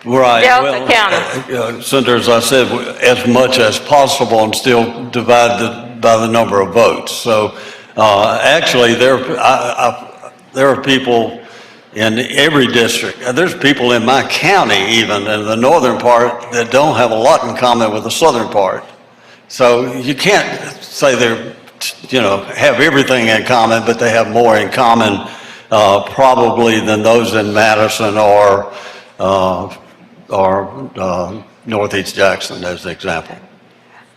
Right. Delta County? Senator, as I said, as much as possible and still divide by the number of votes. So actually, there are people in every district. There's people in my county, even in the northern part, that don't have a lot in common with the southern part. So you can't say they're, have everything in common, but they have more in common probably than those in Madison or Northeast Jackson, as an example.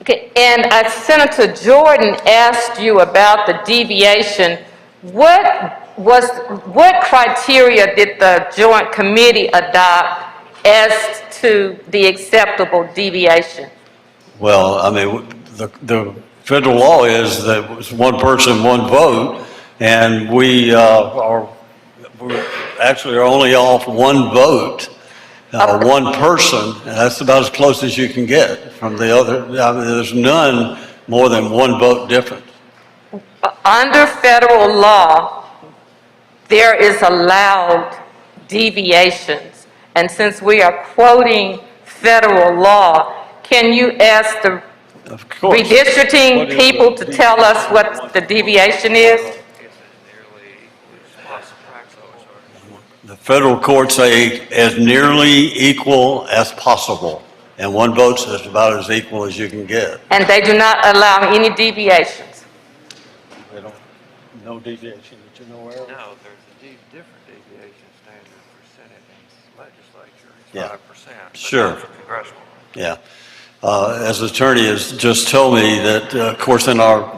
Okay, and Senator Jordan asked you about the deviation. What criteria did the Joint Committee adopt as to the acceptable deviation? Well, I mean, the federal law is that it's one person, one vote, and we actually are only off one vote. One person, and that's about as close as you can get from the other. I mean, there's none more than one vote different. Under federal law, there is allowed deviations. And since we are quoting federal law, can you ask the redistricting people to tell us what the deviation is? The federal courts say as nearly equal as possible, and one vote is about as equal as you can get. And they do not allow any deviations? They don't, no deviation that you know of? No, there's a different deviation standard for Senate and legislature. It's Yeah. 5%. Sure. For congressional. Yeah. As the attorney has just told me that, of course, in our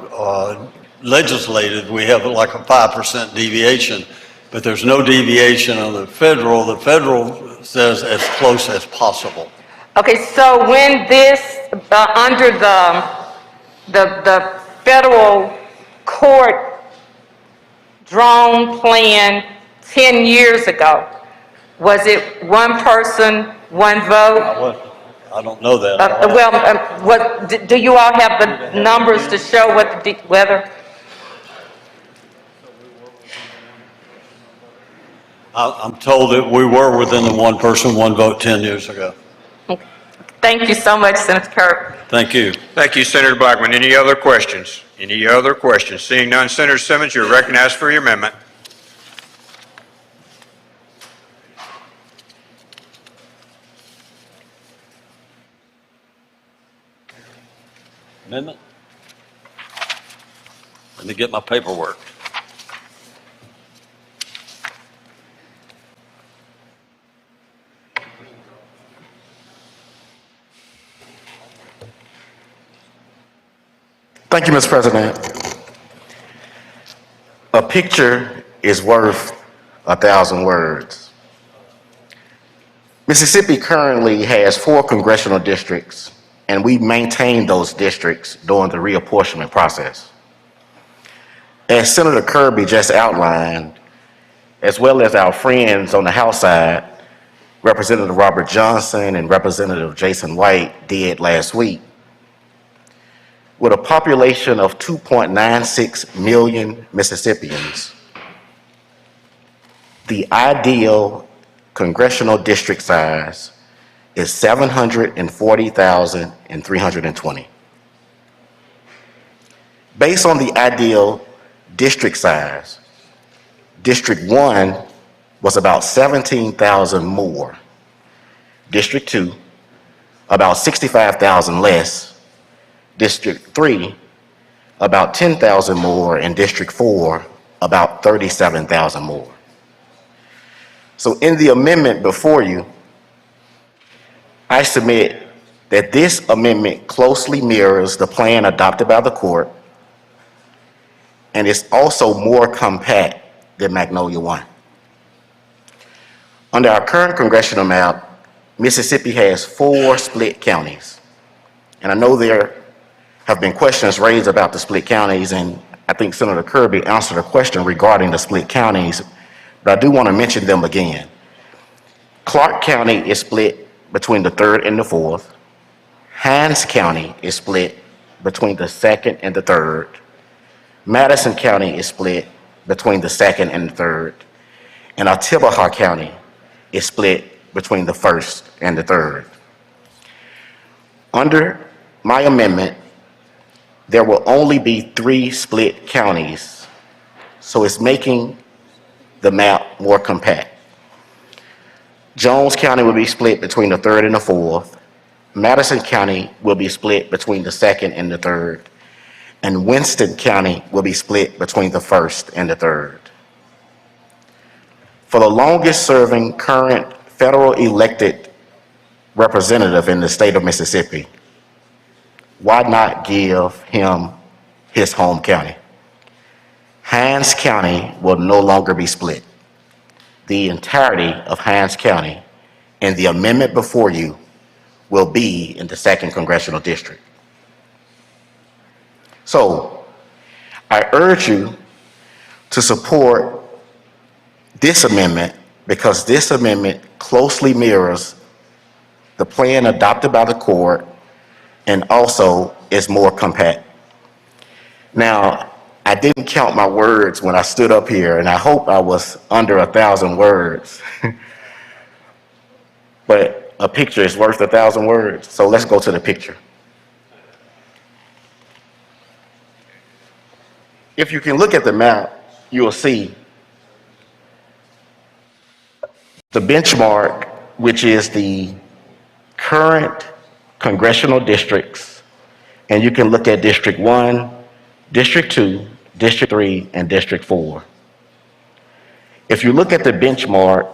legislative, we have like a 5% deviation, but there's no deviation on the federal. The federal says as close as possible. Okay, so when this, under the federal court drawn plan 10 years ago, was it one person, one vote? I don't know that. Do you all have the numbers to show whether? I'm told that we were within the one person, one vote 10 years ago. Thank you so much, Senator Kirk. Thank you. Thank you, Senator Blackman. Any other questions? Any other questions? Seeing none, Senator Simmons, you're recognized for your amendment. Amendment? Let me get my paperwork. Thank you, Mr. President. A picture is worth 1,000 words. Mississippi currently has 4 congressional districts, and we maintain those districts during the reapportionment process. As Senator Kirby just outlined, as well as our friends on the House side, Representative Robert Johnson and Representative Jason White did last week, with a population of 2.96 million Mississippians, the ideal congressional district size is 740,320. Based on the ideal district size, District 1 was about 17,000 more. District 2, about 65,000 less. District 3, about 10,000 more, and District 4, about 37,000 more. So in the amendment before you, I submit that this amendment closely mirrors the plan adopted by the court, and is also more compact than Magnolia 1. Under our current congressional map, Mississippi has 4 split counties. And I know there have been questions raised about the split counties, and I think Senator Kirby answered a question regarding the split counties, but I do want to mention them again. Clark County is split between the 3rd and the 4th. Hinds County is split between the 2nd and the 3rd. Madison County is split between the 2nd and the 3rd. And Ottawa County is split between the 1st and the 3rd. Under my amendment, there will only be 3 split counties, so it's making the map more compact. Jones County will be split between the 3rd and the 4th. Madison County will be split between the 2nd and the 3rd. And Winston County will be split between the 1st and the 3rd. For the longest serving current federal elected representative in the state of Mississippi, why not give him his home county? Hinds County will no longer be split. The entirety of Hinds County and the amendment before you will be in the 2nd Congressional District. So, I urge you to support this amendment because this amendment closely mirrors the plan adopted by the court and also is more compact. Now, I didn't count my words when I stood up here, and I hope I was under 1,000 words. But a picture is worth 1,000 words, so let's go to the picture. If you can look at the map, you will see the benchmark, which is the current congressional districts, and you can look at District 1, District 2, District 3, and District 4. If you look at the benchmark,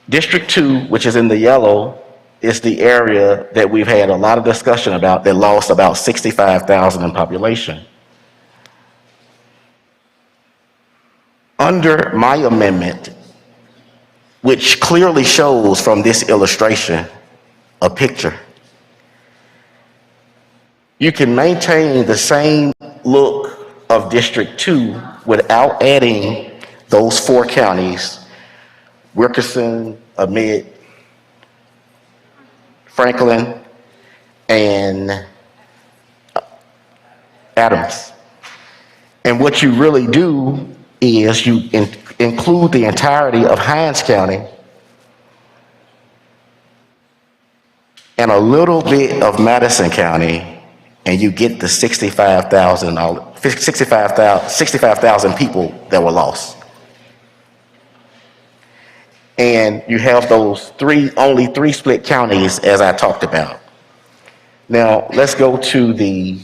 District 2, which is in the yellow, is the area that we've had a lot of discussion about that lost about 65,000 in population. Under my amendment, which clearly shows from this illustration a picture, you can maintain the same look of District 2 without adding those 4 counties, Wilkerson, Amite, Franklin, and Adams. And what you really do is you include the entirety of Hinds County and a little bit of Madison County, and you get the 65,000 people that were lost. And you have those only 3 split counties as I talked about. Now, let's go to the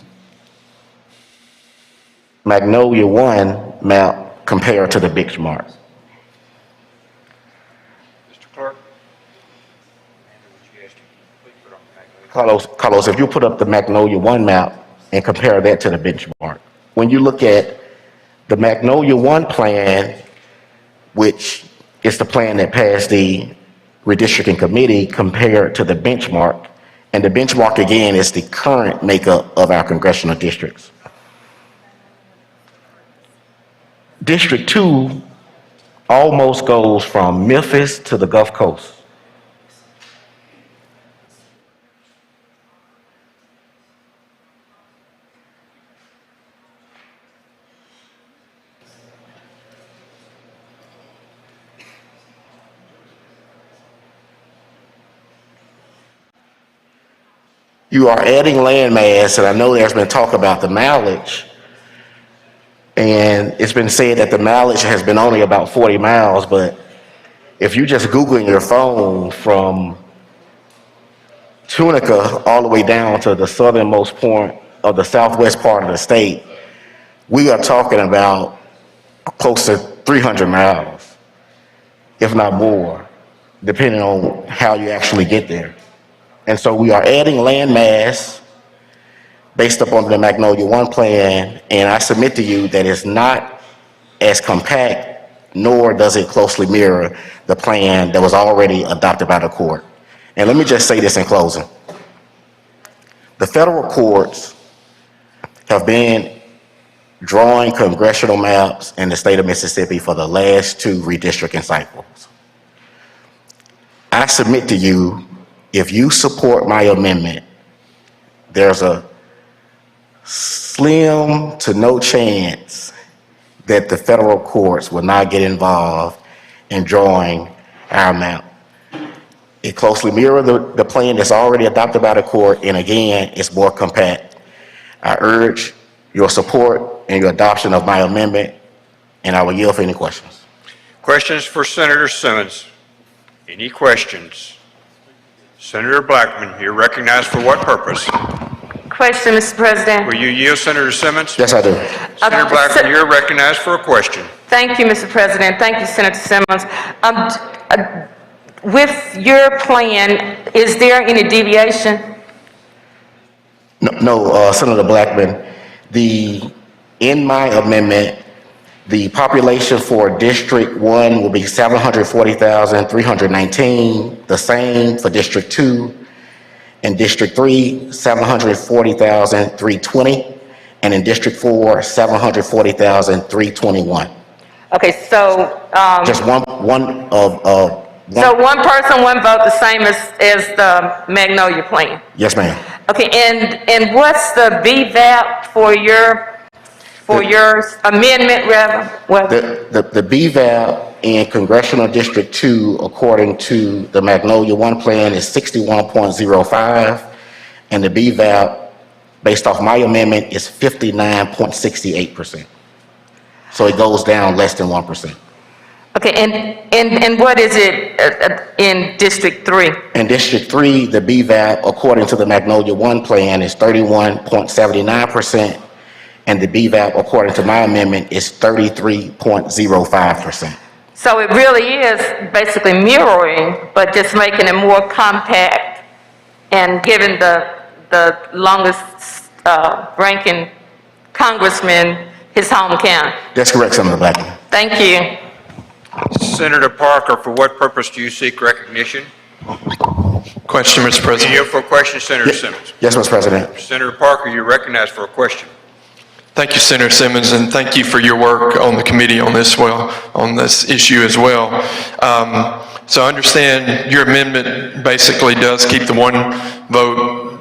Magnolia 1 map compared to the benchmark. Mr. Clerk? Carlos, if you put up the Magnolia 1 map and compare that to the benchmark, when you look at The Magnolia 1 plan, which is the plan that passed the redistricting committee, compared to the benchmark. And the benchmark, again, is the current makeup of our congressional districts. District 2 almost goes from Memphis to the Gulf Coast. You are adding landmass, and I know there's been talk about the mileage, and it's been said that the mileage has been only about 40 miles, but if you just Google in your phone from Tunica all the way down to the southernmost point of the southwest part of the state, we are talking about close to 300 miles, if not more, depending on how you actually get there. And so we are adding land mass based upon the Magnolia 1 plan, and I submit to you that it's not as compact, nor does it closely mirror the plan that was already adopted by the court. And let me just say this in closing. The federal courts have been drawing congressional maps in the state of Mississippi for the last 2 redistricting cycles. I submit to you, if you support my amendment, there's a slim to no chance that the federal courts will not get involved in drawing our map. It closely mirrors the plan that's already adopted by the court, and again, it's more compact. I urge your support and your adoption of my amendment, and I will yield for any questions. Questions for Senator Simmons? Any questions? Senator Blackman, you're recognized for what purpose? Question, Mr. President. Will you yield, Senator Simmons? Yes, I do. Senator Blackman, you're recognized for a question. Thank you, Mr. President. Thank you, Senator Simmons. With your plan, is there any deviation? No, Senator Blackman, in my amendment, the population for District 1 will be 740,319, the same for District 2. In District 3, 740,320, and in District 4, 740,321. Okay, so Just one. So one person, one vote, the same as the Magnolia plan. Yes, ma'am. Okay, and what's the BVAP for your amendment, rather? The BVAP in Congressional District 2, according to the Magnolia 1 plan, is 61.05, and the BVAP, based off my amendment, is 59.68%. So it goes down less than 1%. Okay, and what is it in District 3? In District 3, the BVAP, according to the Magnolia 1 plan, is 31.79%, and the BVAP, according to my amendment, is 33.05%. So it really is basically mirroring, but just making it more compact and giving the longest ranking congressman his home county. That's correct, Senator Blackman. Thank you. Senator Parker, for what purpose do you seek recognition? Question, Mr. President. Yield for a question, Senator Simmons. Yes, Mr. President. Senator Parker, you're recognized for a question. Thank you, Senator Simmons, and thank you for your work on the committee on this issue as well. So I understand your amendment basically does keep the one vote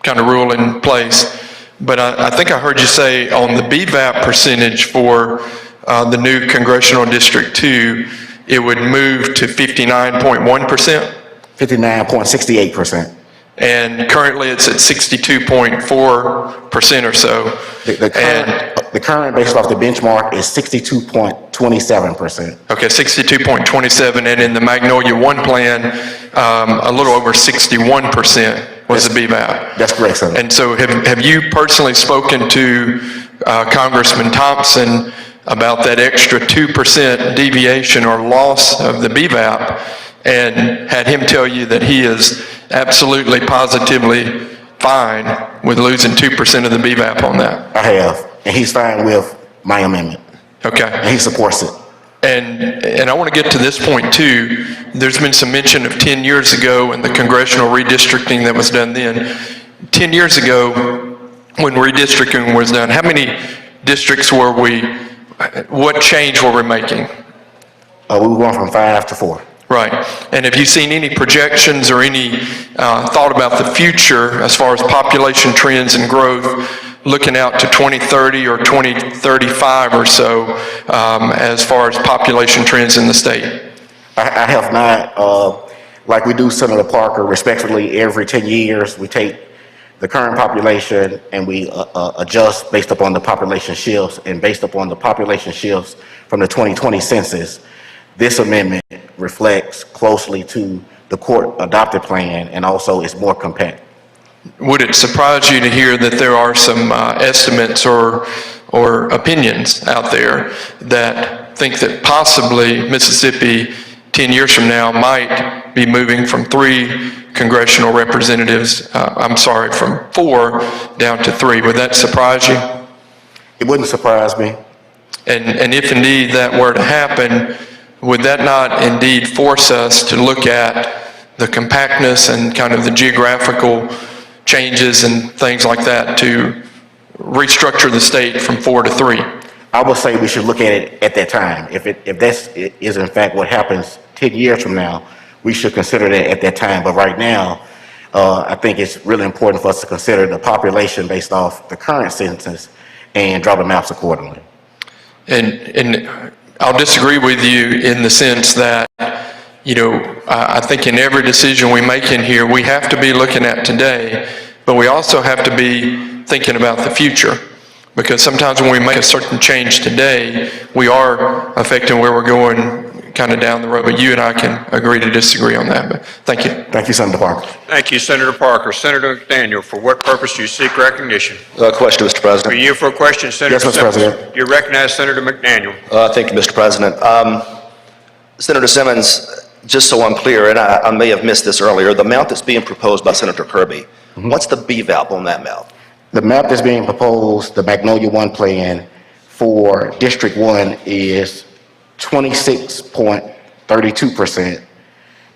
kind of rule in place, but I think I heard you say on the BVAP percentage for the new Congressional District 2, it would move to 59.1%? 59.68%. And currently it's at 62.4% or so. The current based off the benchmark is 62.27%. Okay, 62.27, and in the Magnolia 1 plan, a little over 61% was the BVAP. That's correct, Senator. And so have you personally spoken to Congressman Thompson about that extra 2% deviation or loss of the BVAP, and had him tell you that he is absolutely positively fine with losing 2% of the BVAP on that? I have, and he's fine with my amendment. And Okay. he supports it. And I want to get to this point too. There's been some mention of 10 years ago and the congressional redistricting that was done then. 10 years ago, when redistricting was done, how many districts were what change were we making? We were going from 5 to 4. Right. And have you seen any projections or any thought about the future as far as population trends and growth looking out to 2030 or 2035 or so as far as population trends in the state? I have not, like we do Senator Parker, respectfully, every 10 years, we take the current population and we adjust based upon the population shifts, and based upon the population shifts from the 2020 census, this amendment reflects closely to the court adopted plan and also is more compact. Would it surprise you to hear that there are some estimates or opinions out there that think that possibly Mississippi 10 years from now might be moving from 3 congressional representatives, from 4 down to 3? Would that surprise you? It wouldn't surprise me. And if indeed that were to happen, would that not indeed force us to look at the compactness and kind of the geographical changes and things like that to restructure the state from 4 to 3? I would say we should look at it at that time. If that is in fact what happens 10 years from now, we should consider that at that time. But right now, I think it's really important for us to consider the population based off the current census and draw the maps accordingly. And I'll disagree with you in the sense that, I think in every decision we make in here, we have to be looking at today, but we also have to be thinking about the future. Because sometimes when we make a certain change today, we are affecting where we're going kind of down the road. But you and I can agree to disagree on that. But thank you. Thank you, Senator Parker. Thank you, Senator Parker. Senator McDaniel, for what purpose do you seek recognition? Question, Mr. President. For you for a question, Senator Yes, Mr. Simmons. President. You recognize Senator McDaniel. Thank you, Mr. President. Senator Simmons, just so I'm clear, and I may have missed this earlier, the amount that's being proposed by Senator Kirby, what's the BVAP on that map? The map that's being proposed, the Magnolia 1 plan for District 1 is 26.32%,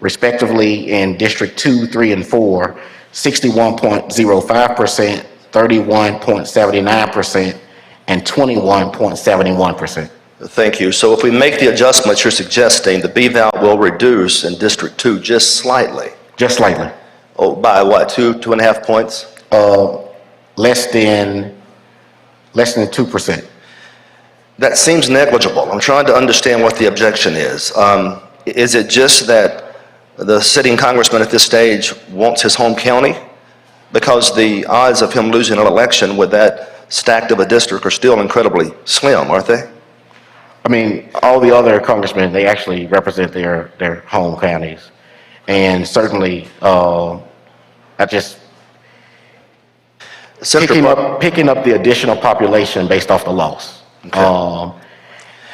respectively in District 2, 3, and 4, 61.05%, 31.79%, and 21.71%. Thank you. So if we make the adjustments you're suggesting, the BVAP will reduce in District 2 just slightly? Just slightly. Oh, by what, 2.5 points? Less than 2%. That seems negligible. I'm trying to understand what the objection is. Is it just that the sitting congressman at this stage wants his home county? Because the odds of him losing an election with that stacked of a district are still incredibly slim, aren't they? I mean, all the other congressmen, they actually represent their home counties. And certainly, picking up the additional population based off the loss. Okay.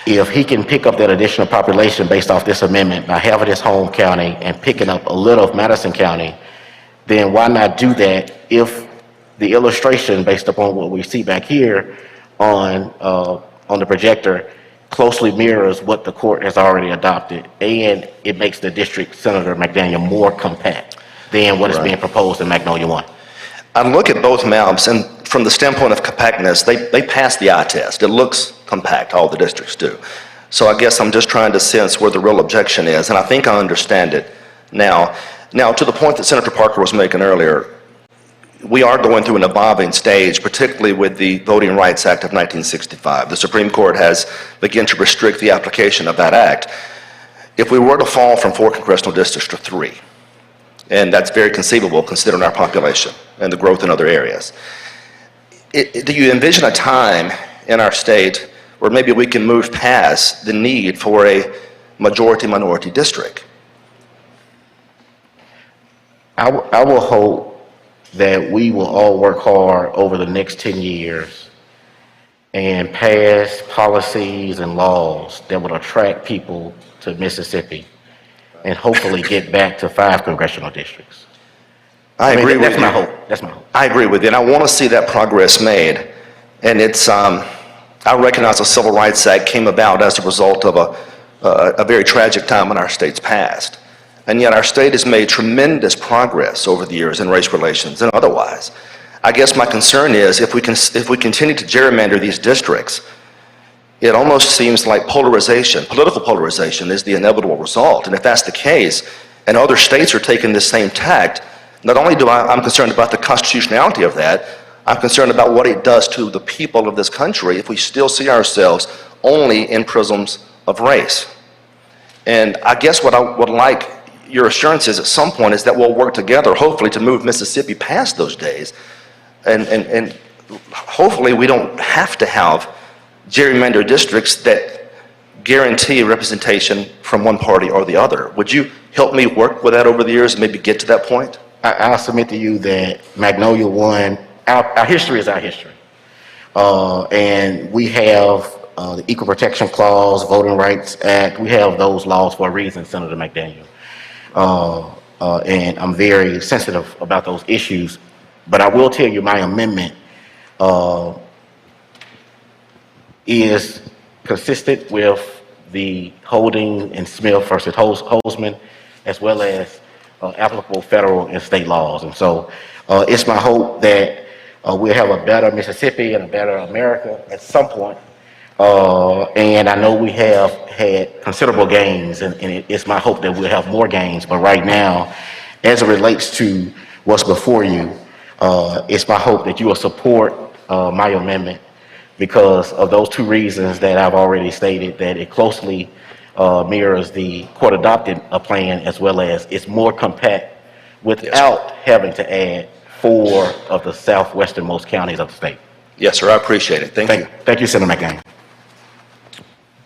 If he can pick up that additional population based off this amendment by having his home county and picking up a little of Madison County, then why not do that if the illustration based upon what we see back here on the projector closely mirrors what the court has already adopted, and it makes the district, Senator McDaniel, more compact than what is being proposed in Magnolia 1. I look at both maps, and from the standpoint of compactness, they pass the eye test. It looks compact, all the districts do. So I guess I'm just trying to sense where the real objection is, and I think I understand it now. Now, to the point that Senator Parker was making earlier, we are going through an evolving stage, particularly with the Voting Rights Act of 1965. The Supreme Court has begun to restrict the application of that act. If we were to fall from 4 congressional districts to 3, and that's very conceivable considering our population and the growth in other areas, do you envision a time in our state where maybe we can move past the need for a majority-minority district? I will hope that we will all work hard over the next 10 years and pass policies and laws that would attract people to Mississippi and hopefully get back to 5 congressional districts. I agree with you. That's my hope. That's my hope. I agree with you, and I want to see that progress made. And it's I recognize the Civil Rights Act came about as a result of a very tragic time in our state's past. And yet our state has made tremendous progress over the years in race relations and otherwise. I guess my concern is if we continue to gerrymander these districts, it almost seems like polarization, political polarization is the inevitable result. And if that's the case, and other states are taking this same tact, not only I'm concerned about the constitutionality of that, I'm concerned about what it does to the people of this country if we still see ourselves only in prisms of race. And I guess what I would like your assurances at some point is that we'll work together, hopefully, to move Mississippi past those days. And hopefully we don't have to have gerrymandered districts that guarantee representation from one party or the other. Would you help me work with that over the years and maybe get to that point? I'll submit to you that Magnolia 1, our history is our history. And we have the Equal Protection Clause, Voting Rights Act, we have those laws for a reason, Senator McDaniel. And I'm very sensitive about those issues. But I will tell you my amendment is consistent with the Holding and Smith versus Holzman, as well as applicable federal and state laws. And so it's my hope that we'll have a better Mississippi and a better America at some point. And I know we have had considerable gains, and it's my hope that we'll have more gains. But right now, as it relates to what's before you, it's my hope that you will support my amendment because of those two reasons that I've already stated, that it closely mirrors the court-adopted plan, as well as it's more compact without having to add 4 of the southwesternmost counties of the state. Yes, sir, I appreciate it. Thank you. Thank you, Senator McCain.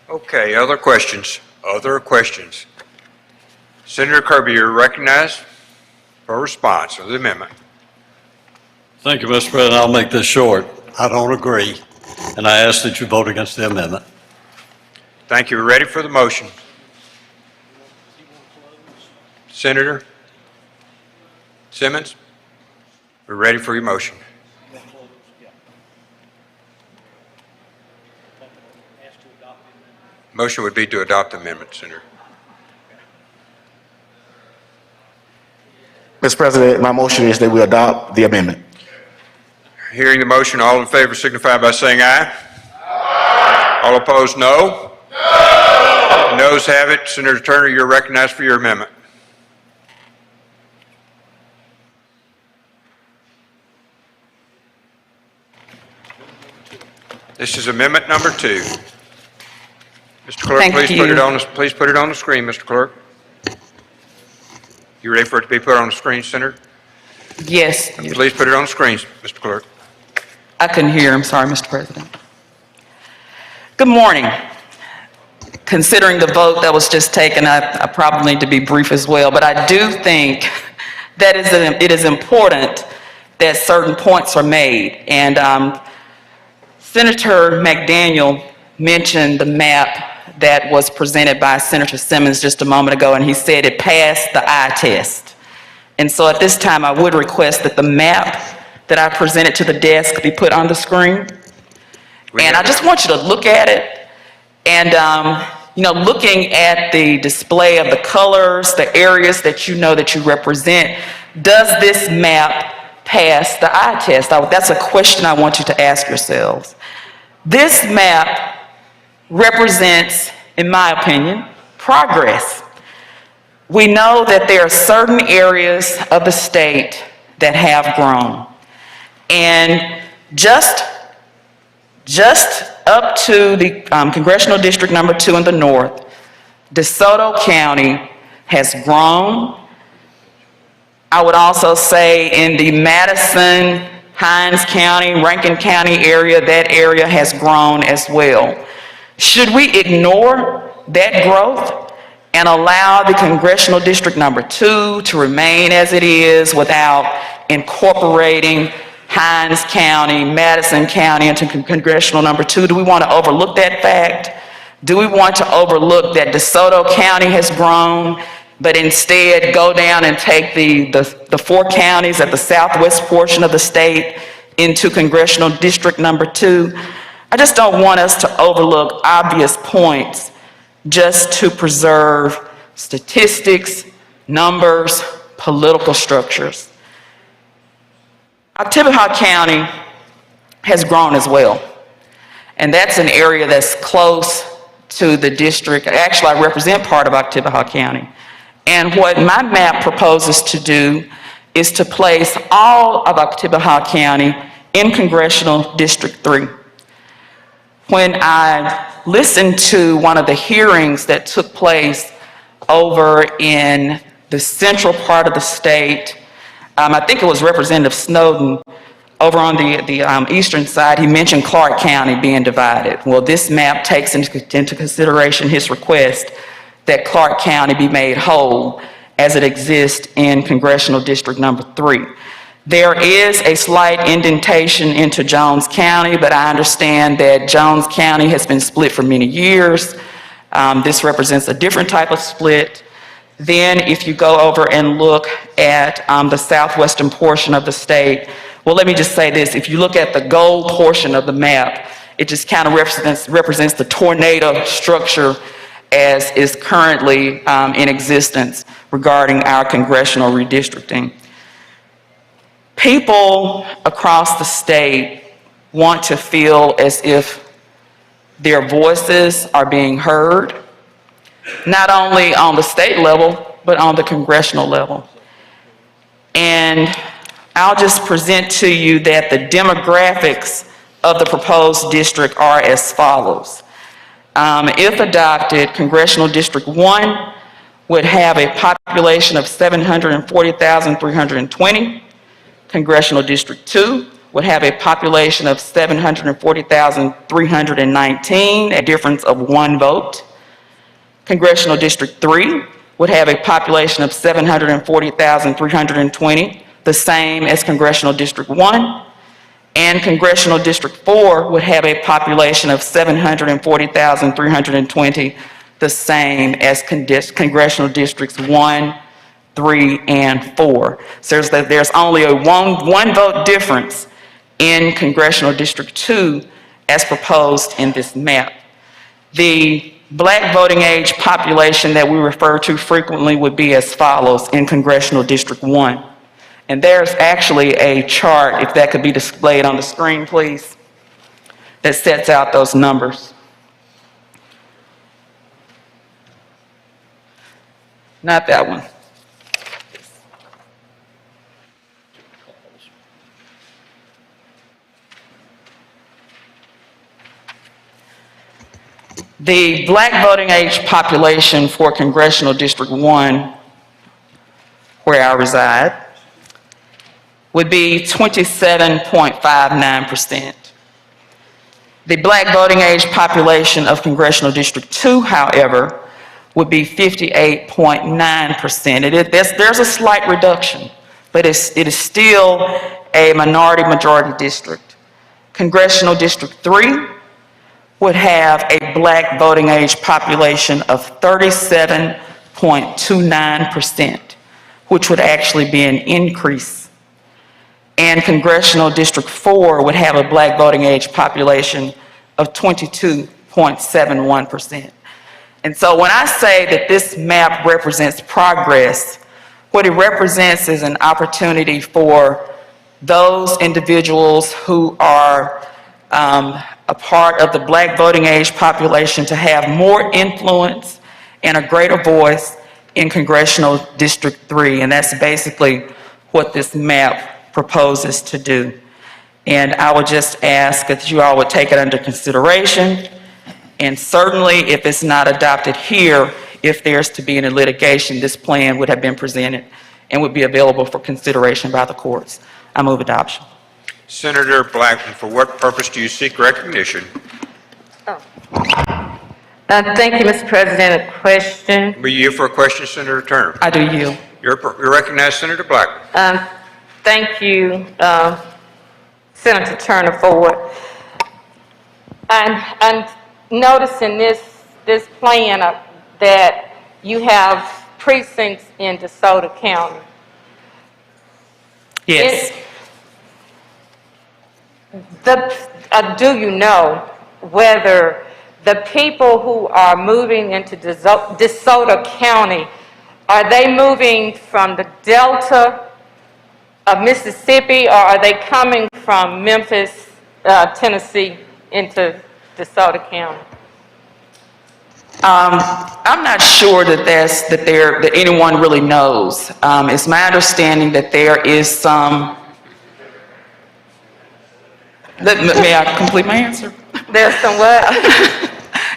Okay, other questions? Other questions? Senator Kirby, you're recognized for a response to the amendment. Thank you, Mr. President. I'll make this short. I don't agree, and I ask that you vote against the amendment. Thank you. We're ready for the motion. Senator Simmons, we're ready for your motion. Motion would be to adopt the amendment, Senator. Mr. President, my motion is that we adopt the amendment. Hearing the motion, all in favor signify by saying aye. Aye. All opposed, no. No. Noes have it. Senator Turner, you're recognized for your amendment. This is amendment number 2. Mr. Clerk, Thank please you. please put it on the screen, Mr. Clerk. You ready for it to be put on the screen, Senator? Yes. Please put it on the screen, Mr. Clerk. I couldn't hear. I'm sorry, Mr. President. Good morning. Considering the vote that was just taken, I probably need to be brief as well, but I do think that it is important that certain points are made. And Senator McDaniel mentioned the map that was presented by Senator Simmons just a moment ago, and he said it passed the eye test. And so at this time, I would request that the map that I presented to the desk be put on the screen. And I just want you to look at it. And, looking at the display of the colors, the areas that you know that you represent, does this map pass the eye test? That's a question I want you to ask yourselves. This map represents, in my opinion, progress. We know that there are certain areas of the state that have grown. And just up to the Congressional District number 2 in the north, DeSoto County has grown. I would also say in the Madison, Hinds County, Rankin County area, that area has grown as well. Should we ignore that growth and allow the Congressional District number 2 to remain as it is without incorporating Hinds County, Madison County into Congressional number 2? Do we want to overlook that fact? Do we want to overlook that DeSoto County has grown, but instead go down and take the 4 counties at the southwest portion of the state into Congressional District number 2? I just don't want us to overlook obvious points just to preserve statistics, numbers, political structures. Oktibbeha County has grown as well. And that's an area that's close to the district. Actually, I represent part of Oktibbeha County. And what my map proposes to do is to place all of Oktibbeha County in Congressional District 3. When I listened to one of the hearings that took place over in the central part of the state, I think it was Representative Snowden, over on the eastern side, he mentioned Clark County being divided. Well, this map takes into consideration his request that Clark County be made whole as it exists in Congressional District number 3. There is a slight indentation into Jones County, but I understand that Jones County has been split for many years. This represents a different type of split. Then if you go over and look at the southwestern portion of the state, well, let me just say this. If you look at the gold portion of the map, it just kind of represents the tornado structure as is currently in existence regarding our congressional redistricting. People across the state want to feel as if their voices are being heard, not only on the state level, but on the congressional level. And I'll just present to you that the demographics of the proposed district are as follows. If adopted, Congressional District 1 would have a population of 740,320. Congressional District 2 would have a population of 740,319, a difference of 1 vote. Congressional District 3 would have a population of 740,320, the same as Congressional District 1. And Congressional District 4 would have a population of 740,320, the same as Congressional Districts 1, 3, and 4. So there's only a one vote difference in Congressional District 2 as proposed in this map. The Black voting age population that we refer to frequently would be as follows in Congressional District 1. And there's actually a chart, if that could be displayed on the screen, please, that sets out those numbers. Not that one. The Black voting age population for Congressional District 1, where I reside, would be 27.59%. The Black voting age population of Congressional District 2, however, would be 58.9%. There's a slight reduction, but it is still a minority-majority district. Congressional District 3 would have a Black voting age population of 37.29%, which would actually be an increase. And Congressional District 4 would have a Black voting age population of 22.71%. And so when I say that this map represents progress, what it represents is an opportunity for those individuals who are a part of the Black voting age population to have more influence and a greater voice in Congressional District 3. And that's basically what this map proposes to do. And I would just ask that you all would take it under consideration. And certainly if it's not adopted here, if there's to be any litigation, this plan would have been presented and would be available for consideration by the courts. I move adoption. Senator Blackman, for what purpose do you seek recognition? Thank you, Mr. President. A question. Were you here for a question, Senator Turner? I do yield. You're recognized, Senator Blackman. Thank you, Senator Turner, for it. I'm noticing this plan that you have precincts in Desoto County. Yes. Do you know whether the people who are moving into Desoto County, are they moving from the Delta of Mississippi, or are they coming from Memphis, Tennessee into DeSoto County? I'm not sure that anyone really knows. It's my understanding that there is some. May I complete my answer? There's some what?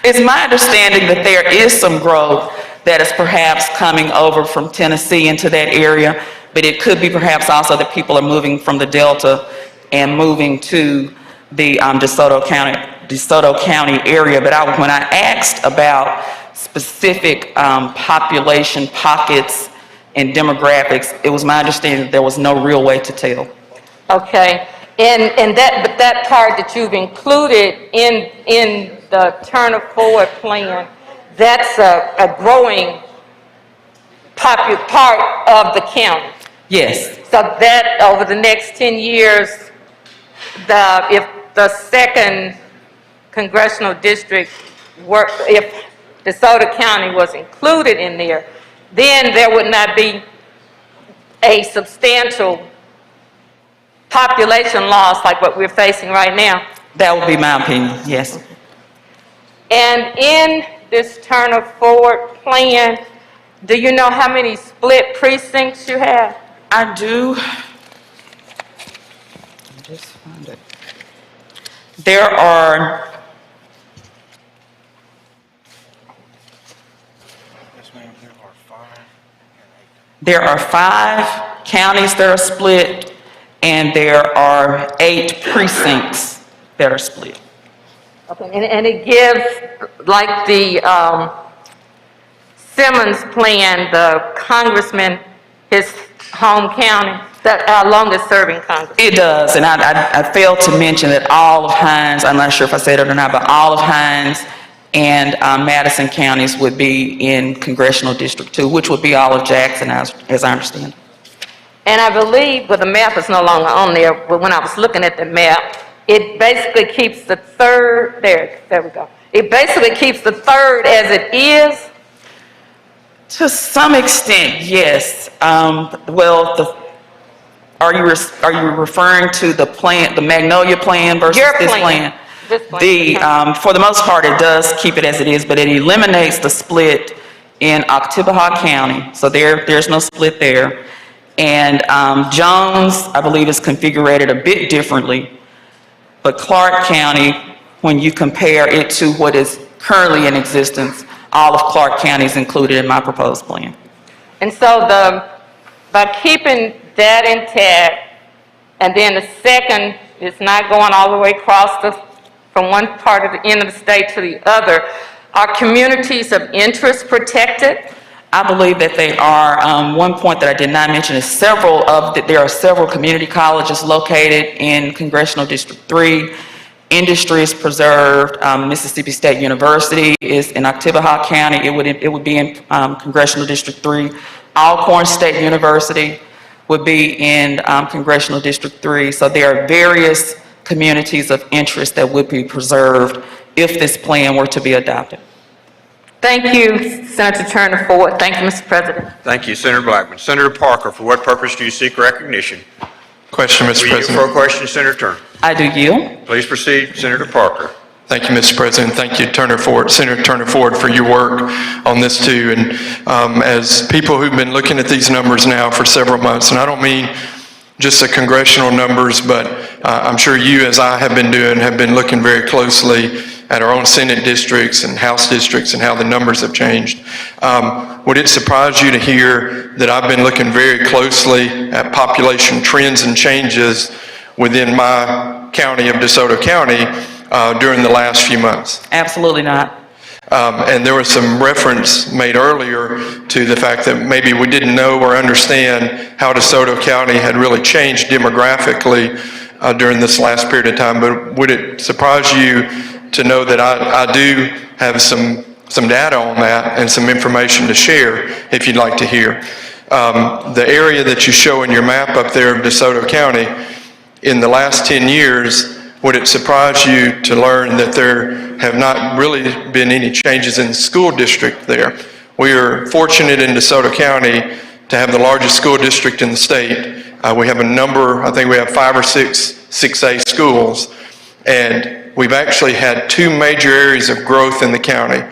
It's my understanding that there is some growth that is perhaps coming over from Tennessee into that area, but it could be perhaps also that people are moving from the Delta and moving to the DeSoto County area. But when I asked about specific population pockets and demographics, it was my understanding that there was no real way to tell. Okay, but that part that you've included in the Turner Forward plan, that's a growing part of the county. Yes. So that over the next 10 years, if the second congressional district if DeSoto County was included in there, then there would not be a substantial population loss like what we're facing right now. That would be my opinion, yes. And in this Turner Forward plan, do you know how many split precincts you have? I do. Just find it. There are five counties that are split, and there are 8 precincts that are split. Okay, and it gives, like the Simmons plan, the congressman, his home county, that our longest serving congressman. It does, and I failed to mention that all of Hines, I'm not sure if I said it or not, but all of Hines and Madison counties would be in Congressional District 2, which would be all of Jackson, as I understand. And I believe, but the map is no longer on there, but when I was looking at the map, it basically keeps the third, there we go. It basically keeps the third as it is. To some extent, yes. Well, are you referring to the plan, the Magnolia plan versus this plan? For the most part, it does keep it as it is, but it eliminates the split in Oktibbeha County, so there's no split there. And Jones, I believe, is configured a bit differently. But Clark County, when you compare it to what is currently in existence, all of Clark County is included in my proposed plan. And so by keeping that intact, and then the second is not going all the way across from one part of the end of the state to the other, are communities of interest protected? I believe that they are. One point that I did not mention is there are several community colleges located in Congressional District 3. Industry is preserved. Mississippi State University is in Oktibbeha County. It would be in Congressional District 3. Alcorn State University would be in Congressional District 3. So there are various communities of interest that would be preserved if this plan were to be adopted. Thank you, Senator Turner Forward. Thank you, Mr. President. Thank you, Senator Blackman. Senator Parker, for what purpose do you seek recognition? Question, Mr. President. For a question, Senator Turner. I do yield. Please proceed, Senator Parker. Thank you, Mr. President. Thank you, Senator Turner Forward, for your work on this too. And as people who've been looking at these numbers now for several months, and I don't mean just the congressional numbers, but I'm sure you, as I have been looking very closely at our own Senate districts and House districts and how the numbers have changed. Would it surprise you to hear that I've been looking very closely at population trends and changes within my county of DeSoto County during the last few months? Absolutely not. And there was some reference made earlier to the fact that maybe we didn't know or understand how DeSoto County had really changed demographically during this last period of time. But would it surprise you to know that I do have some data on that and some information to share if you'd like to hear? The area that you show in your map up there of DeSoto County, in the last 10 years, would it surprise you to learn that there have not really been any changes in the school district there? We are fortunate in DeSoto County to have the largest school district in the state. We have a number, I think we have 5 or 6 6A schools, and we've actually had 2 major areas of growth in the county.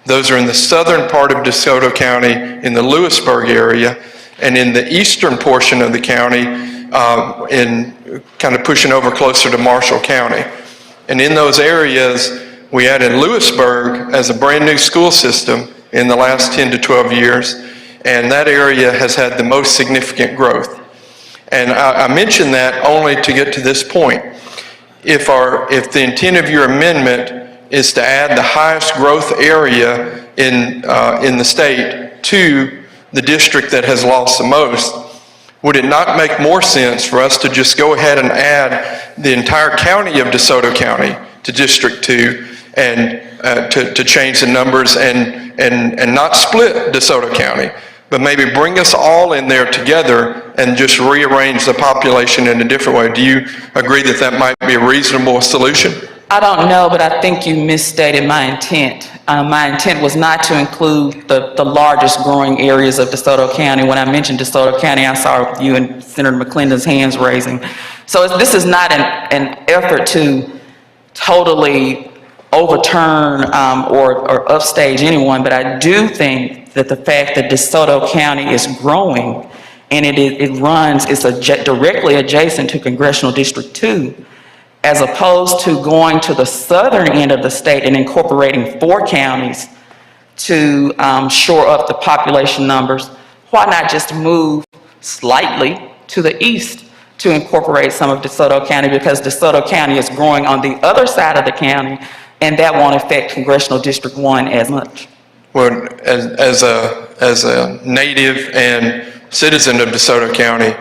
Those are in the southern part of DeSoto County, in the Lewisburg area, and in the eastern portion of the county, in kind of pushing over closer to Marshall County. And in those areas, we added Lewisburg as a brand new school system in the last 10 to 12 years, and that area has had the most significant growth. And I mention that only to get to this point. If the intent of your amendment is to add the highest growth area in the state to the district that has lost the most, would it not make more sense for us to just go ahead and add the entire county of DeSoto County to District 2 and to change the numbers and not split DeSoto County, but maybe bring us all in there together and just rearrange the population in a different way? Do you agree that that might be a reasonable solution? I don't know, but I think you misstated my intent. My intent was not to include the largest growing areas of DeSoto County. When I mentioned DeSoto County, I saw you and Senator McClendon's hands raising. So this is not an effort to totally overturn or upstage anyone, but I do think that the fact that DeSoto County is growing and it's directly adjacent to Congressional District 2, as opposed to going to the southern end of the state and incorporating 4 counties to shore up the population numbers, why not just move slightly to the east to incorporate some of DeSoto County, because DeSoto County is growing on the other side of the county, and that won't affect Congressional District 1 as much. Well, as a native and citizen of DeSoto County,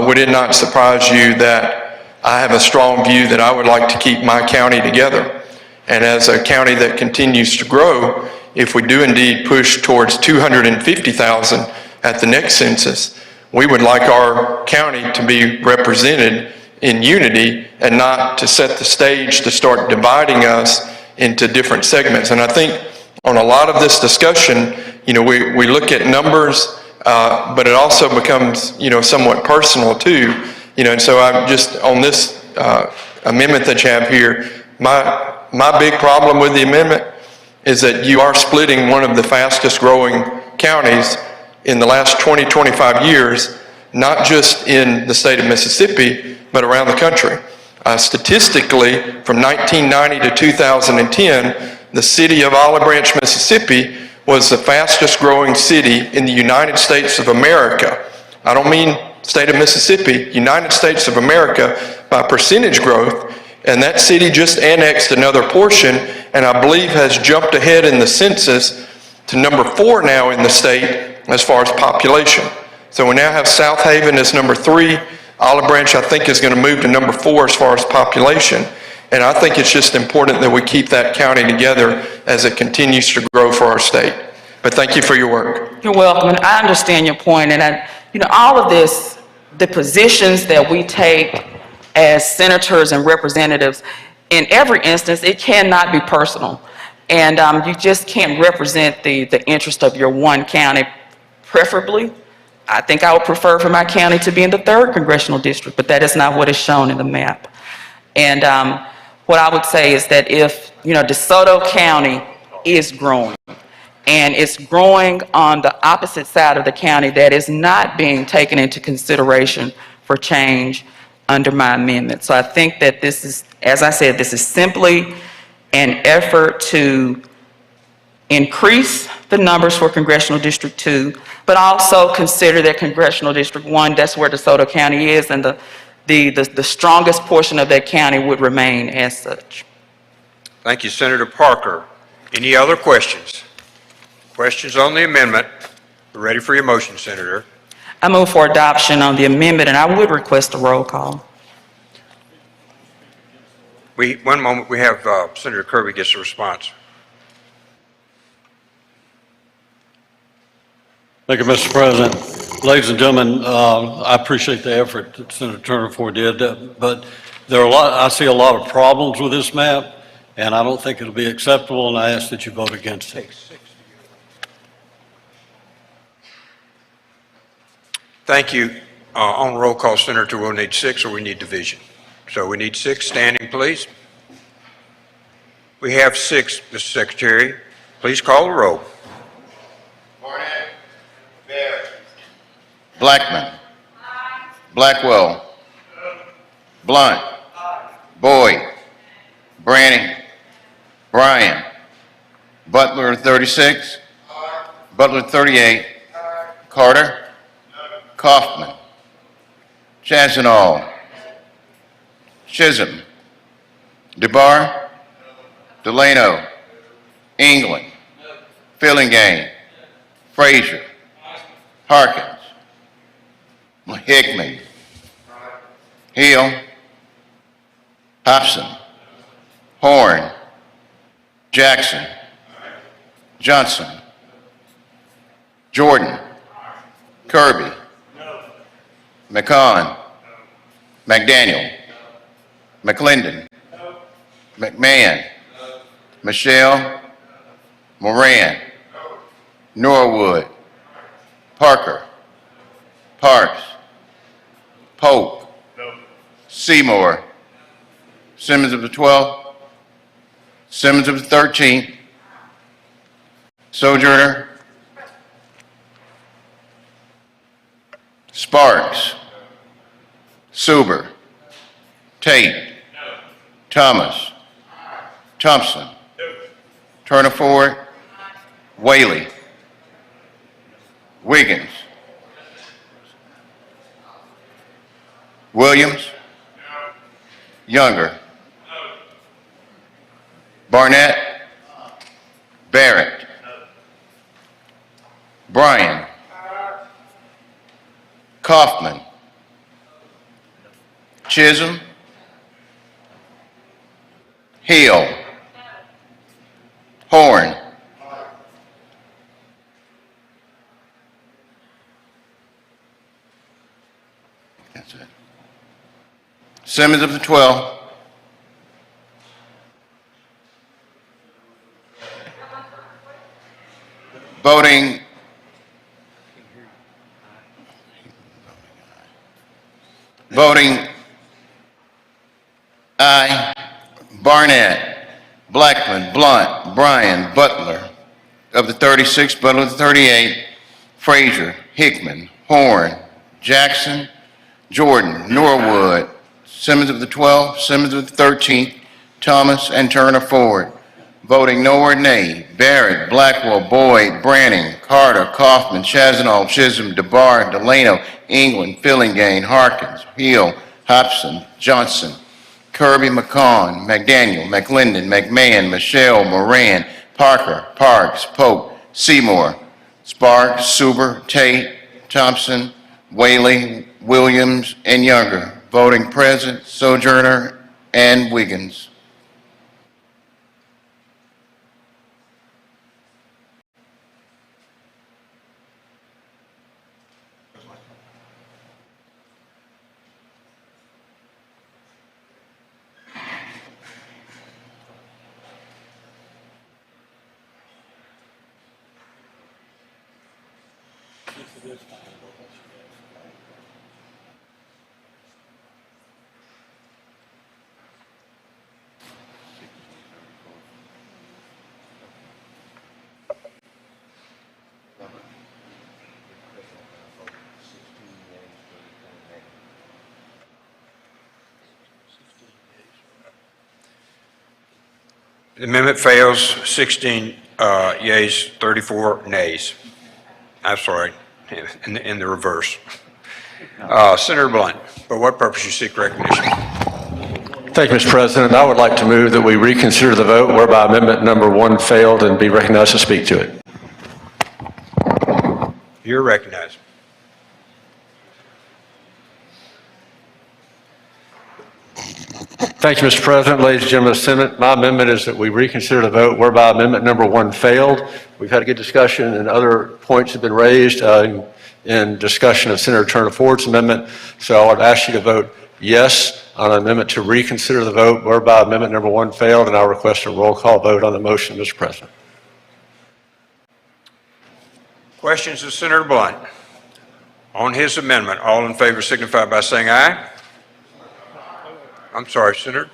would it not surprise you that I have a strong view that I would like to keep my county together? And as a county that continues to grow, if we do indeed push towards 250,000 at the next census, we would like our county to be represented in unity and not to set the stage to start dividing us into different segments. And I think on a lot of this discussion, we look at numbers, but it also becomes, somewhat personal too. And so I'm just, on this amendment that you have here, my big problem with the amendment is that you are splitting one of the fastest growing counties in the last 20, 25 years, not just in the state of Mississippi, but around the country. Statistically, from 1990 to 2010, the city of Olive Branch, Mississippi was the fastest growing city in the United States of America. I don't mean state of Mississippi, United States of America by percentage growth, and that city just annexed another portion, and I believe has jumped ahead in the census to number 4 now in the state as far as population. So we now have South Haven as number 3. Olive Branch, I think, is going to move to number 4 as far as population. And I think it's just important that we keep that county together as it continues to grow for our state. But thank you for your work. You're welcome, and I understand your point, and all of this, the positions that we take as senators and representatives, in every instance, it cannot be personal. And you just can't represent the interest of your one county. Preferably, I think I would prefer for my county to be in the 3rd Congressional District, but that is not what is shown in the map. And what I would say is that if, DeSoto County is growing, and it's growing on the opposite side of the county that is not being taken into consideration for change under my amendment. So I think that this is, as I said, this is simply an effort to increase the numbers for Congressional District 2, but also consider that Congressional District 1, that's where DeSoto County is, and the strongest portion of that county would remain as such. Thank you, Senator Parker. Any other questions? Questions on the amendment? We're ready for your motion, Senator. I move for adoption on the amendment, and I would request a roll call. One moment, we have Senator Kirby gets a response. Thank you, Mr. President. Ladies and gentlemen, I appreciate the effort that Senator Turner Ford did, but I see a lot of problems with this map, and I don't think it'll be acceptable, and I ask that you vote against it. Thank you. On roll call, Senator, we'll need 6 or we need division. So we need 6. Standing, please. We have 6, Mr. Secretary. Please call the roll. Barnett. Bear. Blackman. Blackwell. Blunt. Boyd. Branning. Bryan. Butler 36. Butler 38. Carter. Kaufman. Chazanall. Chisholm. DeBar. Delano. England. Fillingane. Frazier. Harkins. Hickman. Hill. Hobson. Horn. Jackson. Johnson. Jordan. Kirby. McCon. McDaniel. McClendon. McMahon. Michelle. Moran. Norwood. Parker. Parks. Pope. Seymour. Simmons of the 12th. Simmons of the 13th. Sojourner. Sparks. Suber. Tate. Thomas. Thompson. Turner Ford. Whaley. Wiggins. Williams. Younger. Barnett. Barrett. Bryan. Kaufman. Chisholm. Hill. Horn. That's it. Simmons of the 12. Voting aye. Barnett, Blackman, Blunt, Bryan, Butler of the 36, Butler of the 38, Frazier, Hickman, Horn, Jackson, Jordan, Norwood, Simmons of the 12th, Simmons of the 13th, Thomas, and Turner Ford. Voting no or nay, Barrett, Blackwell, Boyd, Branning, Carter, Kaufman, Chazanall, Chisholm, DeBar, Delano, England, Fillingane, Harkins, Hill, Hobson, Johnson, Kirby, McCon, McDaniel, McClendon, McMahon, Michelle, Moran, Parker, Parks, Pope, Seymour, Sparks, Suber, Tate, Thompson, Whaley, Williams, and Younger. Voting present, Sojourner and Wiggins. The amendment fails, 16 yeas, 34 nays. I'm sorry, in the reverse. Senator Blunt, for what purpose you seek recognition? Thank you, Mr. President. I would like to move that we reconsider the vote whereby amendment number 1 failed and be recognized to speak to it. You're recognized. Thank you, Mr. President. Ladies and gentlemen of the Senate, my amendment is that we reconsider the vote whereby amendment number 1 failed. We've had a good discussion and other points have been raised in in discussion of Senator Turner Ford's amendment. So I would ask you to vote yes on an amendment to reconsider the vote whereby amendment number 1 failed, and I'll request a roll call vote on the motion, Mr. President. Questions of Senator Blunt? On his amendment, all in favor signify by saying aye. I'm sorry, Senator.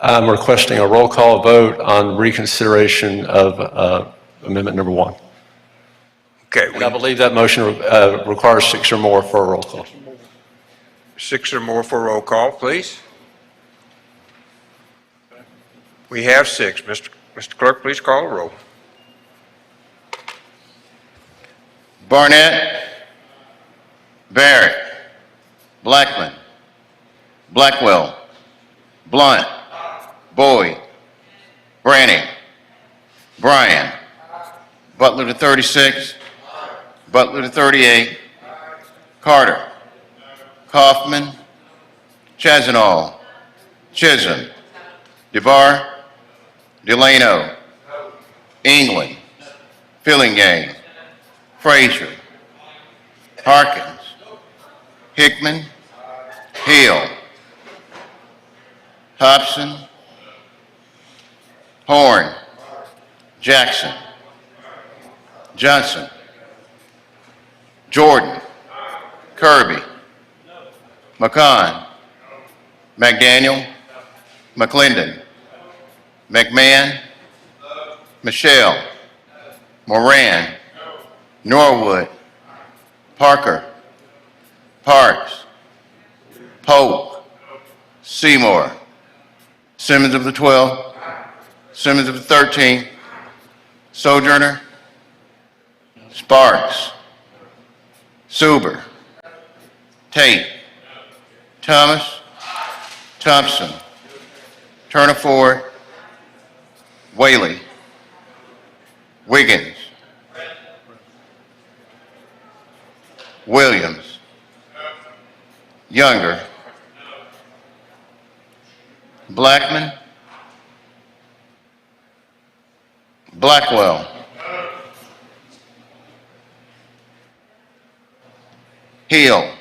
I'm requesting a roll call vote on reconsideration of amendment number 1. Okay. And I believe that motion requires 6 or more for a roll call. 6 or more for roll call, please. We have 6. Mr. Clerk, please call the roll. Barnett, Barrett, Blackman, Blackwell, Blunt, Boyd, Branning, Bryan, Butler to 36, Butler to 38, Carter, Kaufman, Chazanall, Chisholm, DeBar, Delano, England, Fillingham, Frazier, Harkins, Hickman, Hill, Hobson, Horn, Jackson, Johnson, Jordan, Kirby, McCon, McDaniel, McClendon, McMahon, Michelle, Moran, Norwood, Parker, Parks, Pope, Seymour, Simmons of the 12, Simmons of the 13, Sojourner, Sparks, Suber, Tate, Thomas, Thompson, Turner Ford, Whaley, Wiggins, Williams, Younger, Blackman, Blackwell, Hill,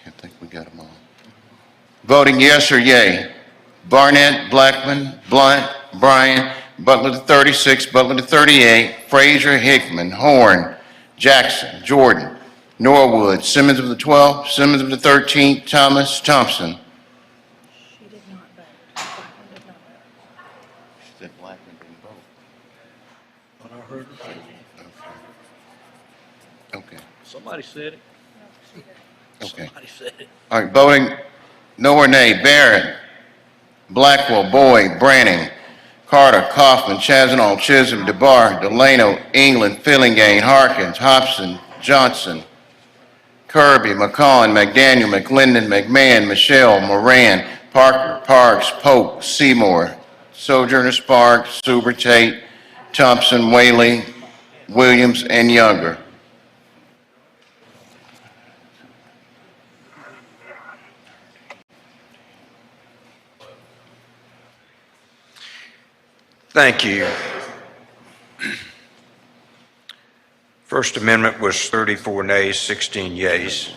I think we got them all. Voting yes or yay, Barnett, Blackman, Blunt, Bryan, Butler to 36, Butler to 38, Frazier, Hickman, Horn, Jackson, Jordan, Norwood, Simmons of the 12, Simmons of the 13, Thomas, Thompson. She did not vote. She said Blackman didn't vote. But I heard her say it. Okay. Somebody said it. Okay. Somebody said it. All right, voting no or nay, Barrett, Blackwell, Boyd, Branning, Carter, Kaufman, Chazanall, Chisholm, DeBar, Delano, England, Fillingham, Harkins, Hobson, Johnson, Kirby, McCon, McDaniel, McClendon, McMahon, Michelle, Moran, Parker, Parks, Pope, Seymour, Sojourner, Sparks, Suber, Tate, Thompson, Whaley, Williams, and Younger. Thank you. First Amendment was 34 nays, 16 yeas.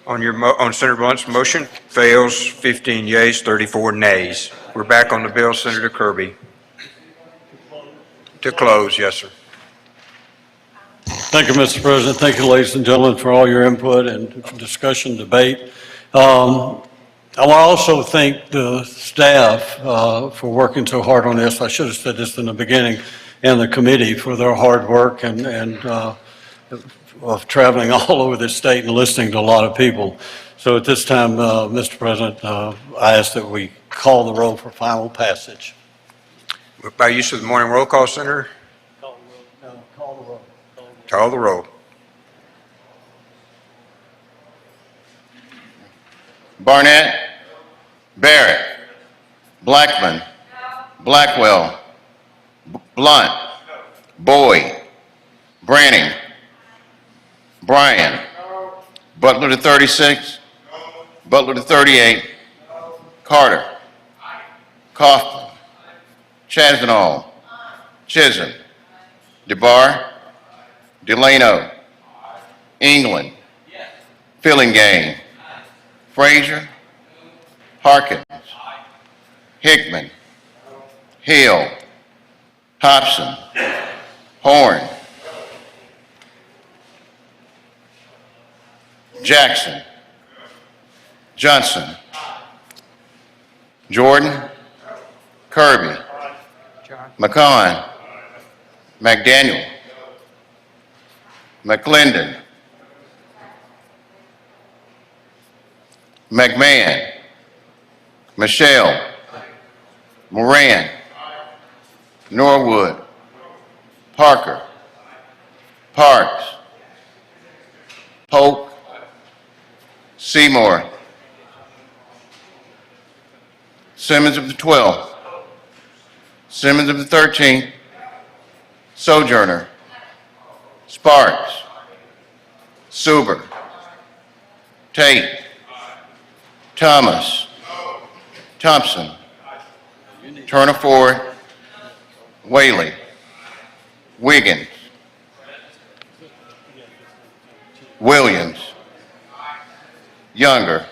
On Senator Blunt's motion, fails, 15 yeas, 34 nays. We're back on the bill, Senator Kirby. To close, yes, sir. Thank you, Mr. President. Thank you, ladies and gentlemen, for all your input and discussion, debate. I want to also thank the staff for working so hard on this. I should have said this in the beginning, and the committee for their hard work and of traveling all over the state and listening to a lot of people. So at this time, Mr. President, I ask that we call the roll for final passage. By use of the morning roll call, Senator? Call the roll. Call the roll. Barnett, Barrett, Blackman, Blackwell, Blunt, Boyd, Branning, Bryan, Butler to 36, Butler to 38, Carter, Kaufman, Chazanall, Chisholm, DeBar, Delano, England, Fillingane, Frazier, Harkins, Hickman, Hill, Hobson, Horn, Jackson, Johnson, Jordan, Kirby, McCon, McDaniel, McClendon, McMahon, Michelle, Moran, Norwood, Parker, Parks, Polk, Seymour, Simmons of the 12th, Simmons of the 13th, Sojourner, Sparks, Suber, Tate, Thomas, Thompson, Turner Ford, Whaley, Wiggins, Williams, Younger,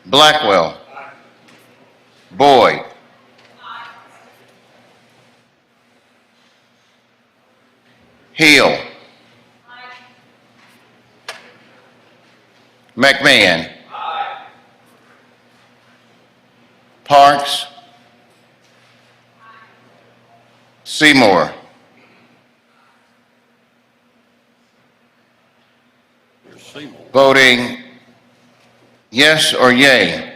Blackwell, Boyd, Hill, McMahon, Parks, Seymour, voting yes or yay.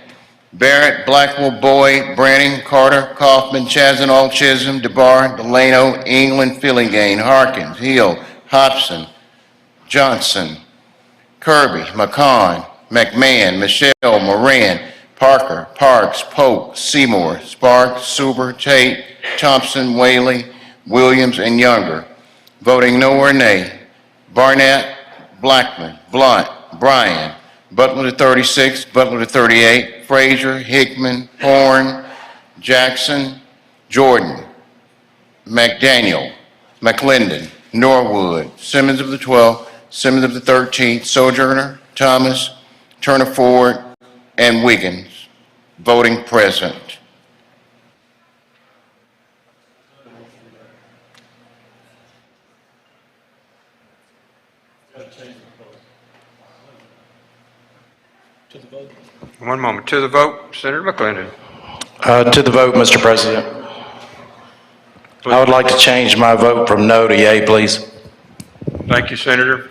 Barrett, Blackwell, Boyd, Branning, Carter, Kaufman, Chazanall, Chisholm, DeBar, Delano, England, Fillingane, Harkins, Hill, Hobson, Johnson, Kirby, McCon, McMahon, Michelle, Moran, Parker, Parks, Polk, Seymour, Sparks, Suber, Tate, Thompson, Whaley, Williams, and Younger. Voting no or nay. Barnett, Blackman, Blunt, Bryan, Butler to 36, Butler to 38, Frazier, Hickman, Horn, Jackson, Jordan, McDaniel, McClendon, Norwood, Simmons of the 12th, Simmons of the 13th, Sojourner, Thomas, Turner Ford, and Wiggins. Voting present. One moment. To the vote, Senator McClendon. To the vote, Mr. President. I would like to change my vote from no to yea, please. Thank you, Senator.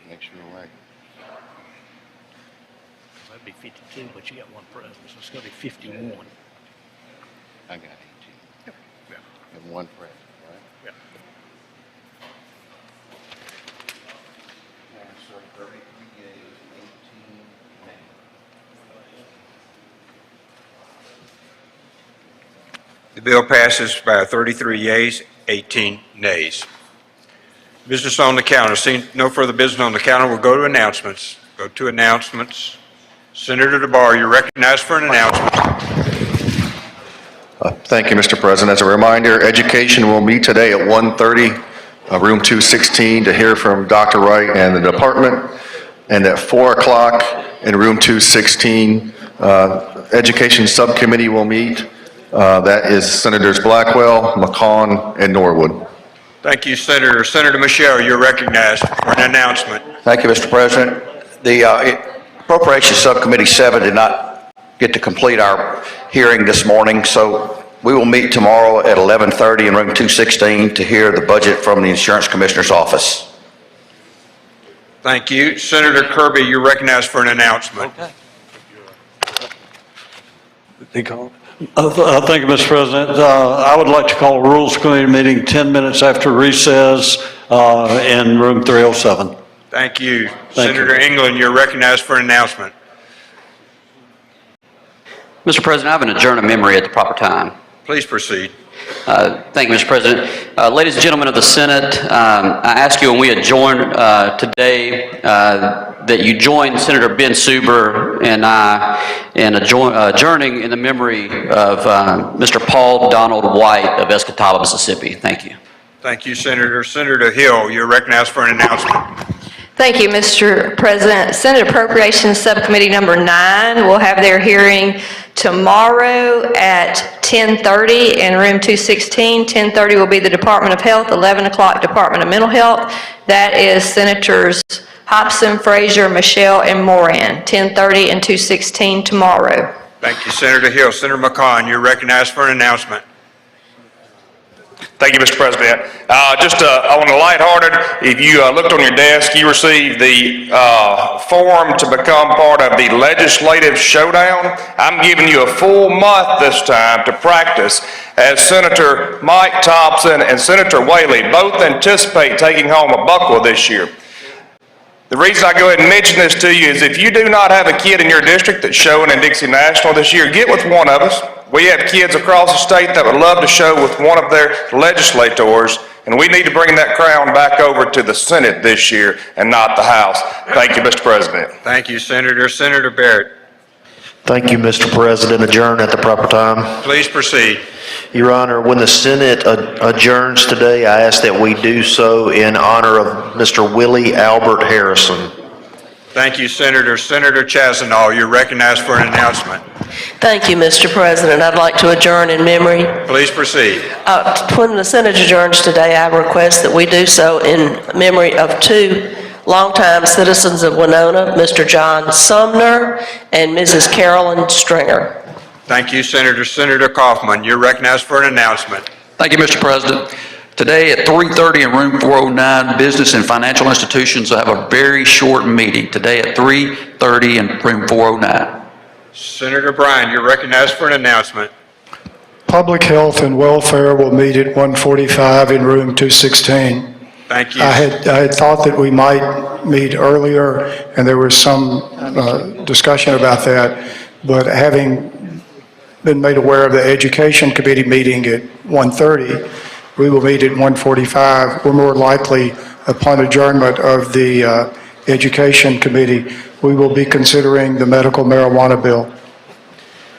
Make sure you're right. That'd be 52, but you got one president, so it's gonna be 51. I got 18. Yeah. And one president, right? Yeah. So 33 yeas, 18 nays. The bill passes by 33 yeas, 18 nays. Business on the counter. Seeing no further business on the counter, we'll go to announcements. Go to announcements. Senator DeBar, you're recognized for an announcement. Thank you, Mr. President. As a reminder, education will meet today at 1:30, room 216, to hear from Dr. Wright and the department. And at 4 o'clock in room 216, Education Subcommittee will meet That is Senators Blackwell, McCon, and Norwood. Thank you, Senator. Senator Michelle, you're recognized for an announcement. Thank you, Mr. President. The Appropriations Subcommittee 7 did not get to complete our hearing this morning, so we will meet tomorrow at 11:30 in room 216 to hear the budget from the Insurance Commissioner's office. Thank you. Senator Kirby, you're recognized for an announcement. Okay. Thank you, Mr. President. I would like to call a Rules Committee meeting 10 minutes after recess in room 307. Thank you. Senator England, you're recognized for an announcement. Mr. President, I have an adjourn of memory at the proper time. Please proceed. Thank you, Mr. President. Ladies and gentlemen of the Senate, I ask you when we adjourn today that you join Senator Ben Suber and I in adjourning in the memory of Mr. Paul Donald White of Escatawba, Mississippi. Thank you. Thank you, Senator. Senator Hill, you're recognized for an announcement. Thank you, Mr. President. Senate Appropriations Subcommittee number 9 will have their hearing tomorrow at 10:30 in room 216. 10:30 will be the Department of Health, 11 o'clock Department of Mental Health. That is Senators Hobson, Frazier, Michelle, and Moran. 10:30 and 216 tomorrow. Thank you, Senator Hill. Senator McCon, you're recognized for an announcement. Thank you, Mr. President. Just on the lighthearted, if you looked on your desk, you received the form to become part of the Legislative Showdown. I'm giving you a full month this time to practice, as Senator Mike Thompson and Senator Whaley both anticipate taking home a buckle this year. The reason I go ahead and mention this to you is if you do not have a kid in your district that's showing in Dixie National this year, get with one of us. We have kids across the state that would love to show with one of their legislators, and we need to bring that crown back over to the Senate this year and not the House. Thank you, Mr. President. Thank you, Senator. Senator Barrett. Thank you, Mr. President. Adjourn at the proper time. Please proceed. Your Honor, when the Senate adjourns today, I ask that we do so in honor of Mr. Willie Albert Harrison. Thank you, Senator. Senator Chazanall, you're recognized for an announcement. Thank you, Mr. President. I'd like to adjourn in memory. Please proceed. When the Senate adjourns today, I request that we do so in memory of 2 longtime citizens of Winona, Mr. John Sumner and Mrs. Carolyn Stringer. Thank you, Senator. Senator Kaufman, you're recognized for an announcement. Thank you, Mr. President. Today at 3:30 in room 409, business and financial institutions will have a very short meeting. Today at 3:30 in room 409. Senator Bryan, you're recognized for an announcement. Public Health and Welfare will meet at 1:45 in room 216. Thank you. I had thought that we might meet earlier, and there was some discussion about that, but having been made aware of the Education Committee meeting at 1:30, we will meet at 1:45. We're more likely, upon adjournment of the Education Committee, we will be considering the medical marijuana bill.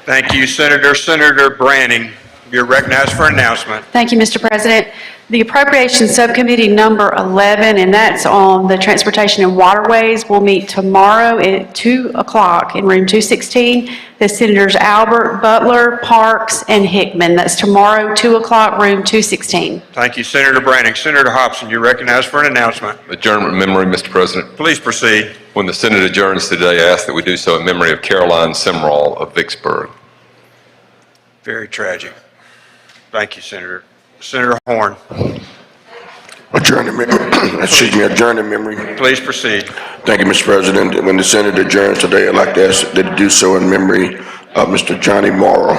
Thank you, Senator. Senator Branning, you're recognized for an announcement. Thank you, Mr. President. The Appropriations Subcommittee number 11, and that's on the Transportation and Waterways, will meet tomorrow at 2 o'clock in room 216. The Senators Albert, Butler, Parks, and Hickman. That's tomorrow, 2 o'clock, room 216. Thank you, Senator Branning. Senator Hobson, you're recognized for an announcement. Adjournment memory, Mr. President. Please proceed. When the Senate adjourns today, I ask that we do so in memory of Caroline Simrall of Vicksburg. Very tragic. Thank you, Senator. Senator Horn. Adjourn in memory. Please proceed. Thank you, Mr. President. When the Senate adjourns today, I'd like to ask that they do so in memory of Mr. Johnny Morrow.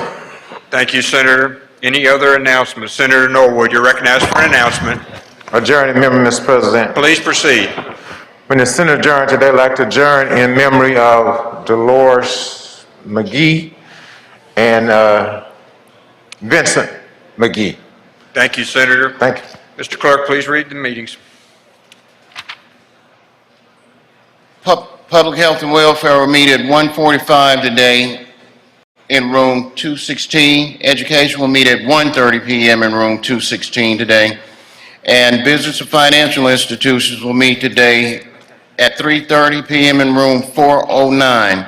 Thank you, Senator. Any other announcements? Senator Norwood, you're recognized for an announcement. Adjourn in memory, Mr. President. Please proceed. When the Senate adjourns today, I'd like to adjourn in memory of Dolores McGee and Vincent McGee. Thank you, Senator. Thank you. Mr. Clerk, please read the meetings. Public Health and Welfare will meet at 1:45 today in room 216. Education will meet at 1:30 p.m. in room 216 today. And Business and Financial Institutions will meet today at 3:30 p.m. in room 409.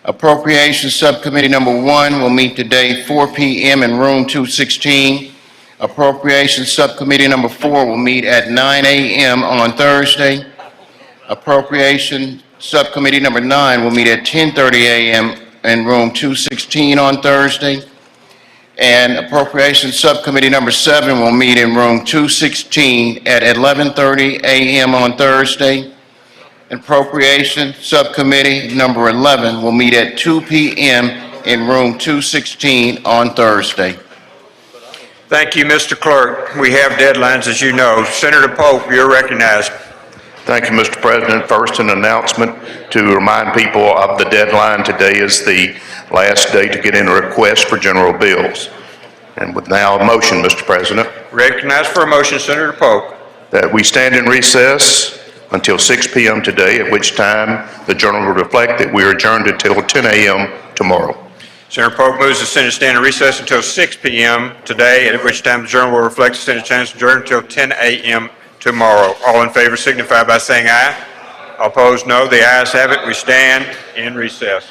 Appropriations Subcommittee Number 1 will meet today 4 p.m. in room 216. Appropriations Subcommittee Number 4 will meet at 9 a.m. on Thursday. Appropriation Subcommittee Number 9 will meet at 10:30 a.m. in room 216 on Thursday. And Appropriations Subcommittee Number 7 will meet in room 216 at 11:30 a.m. on Thursday. Appropriation Subcommittee Number 11 will meet at 2 p.m. in room 216 on Thursday. Thank you, Mr. Clerk. We have deadlines, as you know. Senator Pope, you're recognized. Thank you, Mr. President. First, an announcement to remind people of the deadline. Today is the last day to get in a request for general bills. And with now a motion, Mr. President. Recognized for a motion, Senator Pope. That we stand in recess until 6 p.m. today, at which time the Journal will reflect that we are adjourned until 10 a.m. tomorrow. Senator Pope moves the Senate stand in recess until 6 p.m. today, at which time the Journal will reflect the Senate stands adjourned until 10 a.m. tomorrow. All in favor signify by saying aye. All opposed, no. The ayes have it. We stand in recess.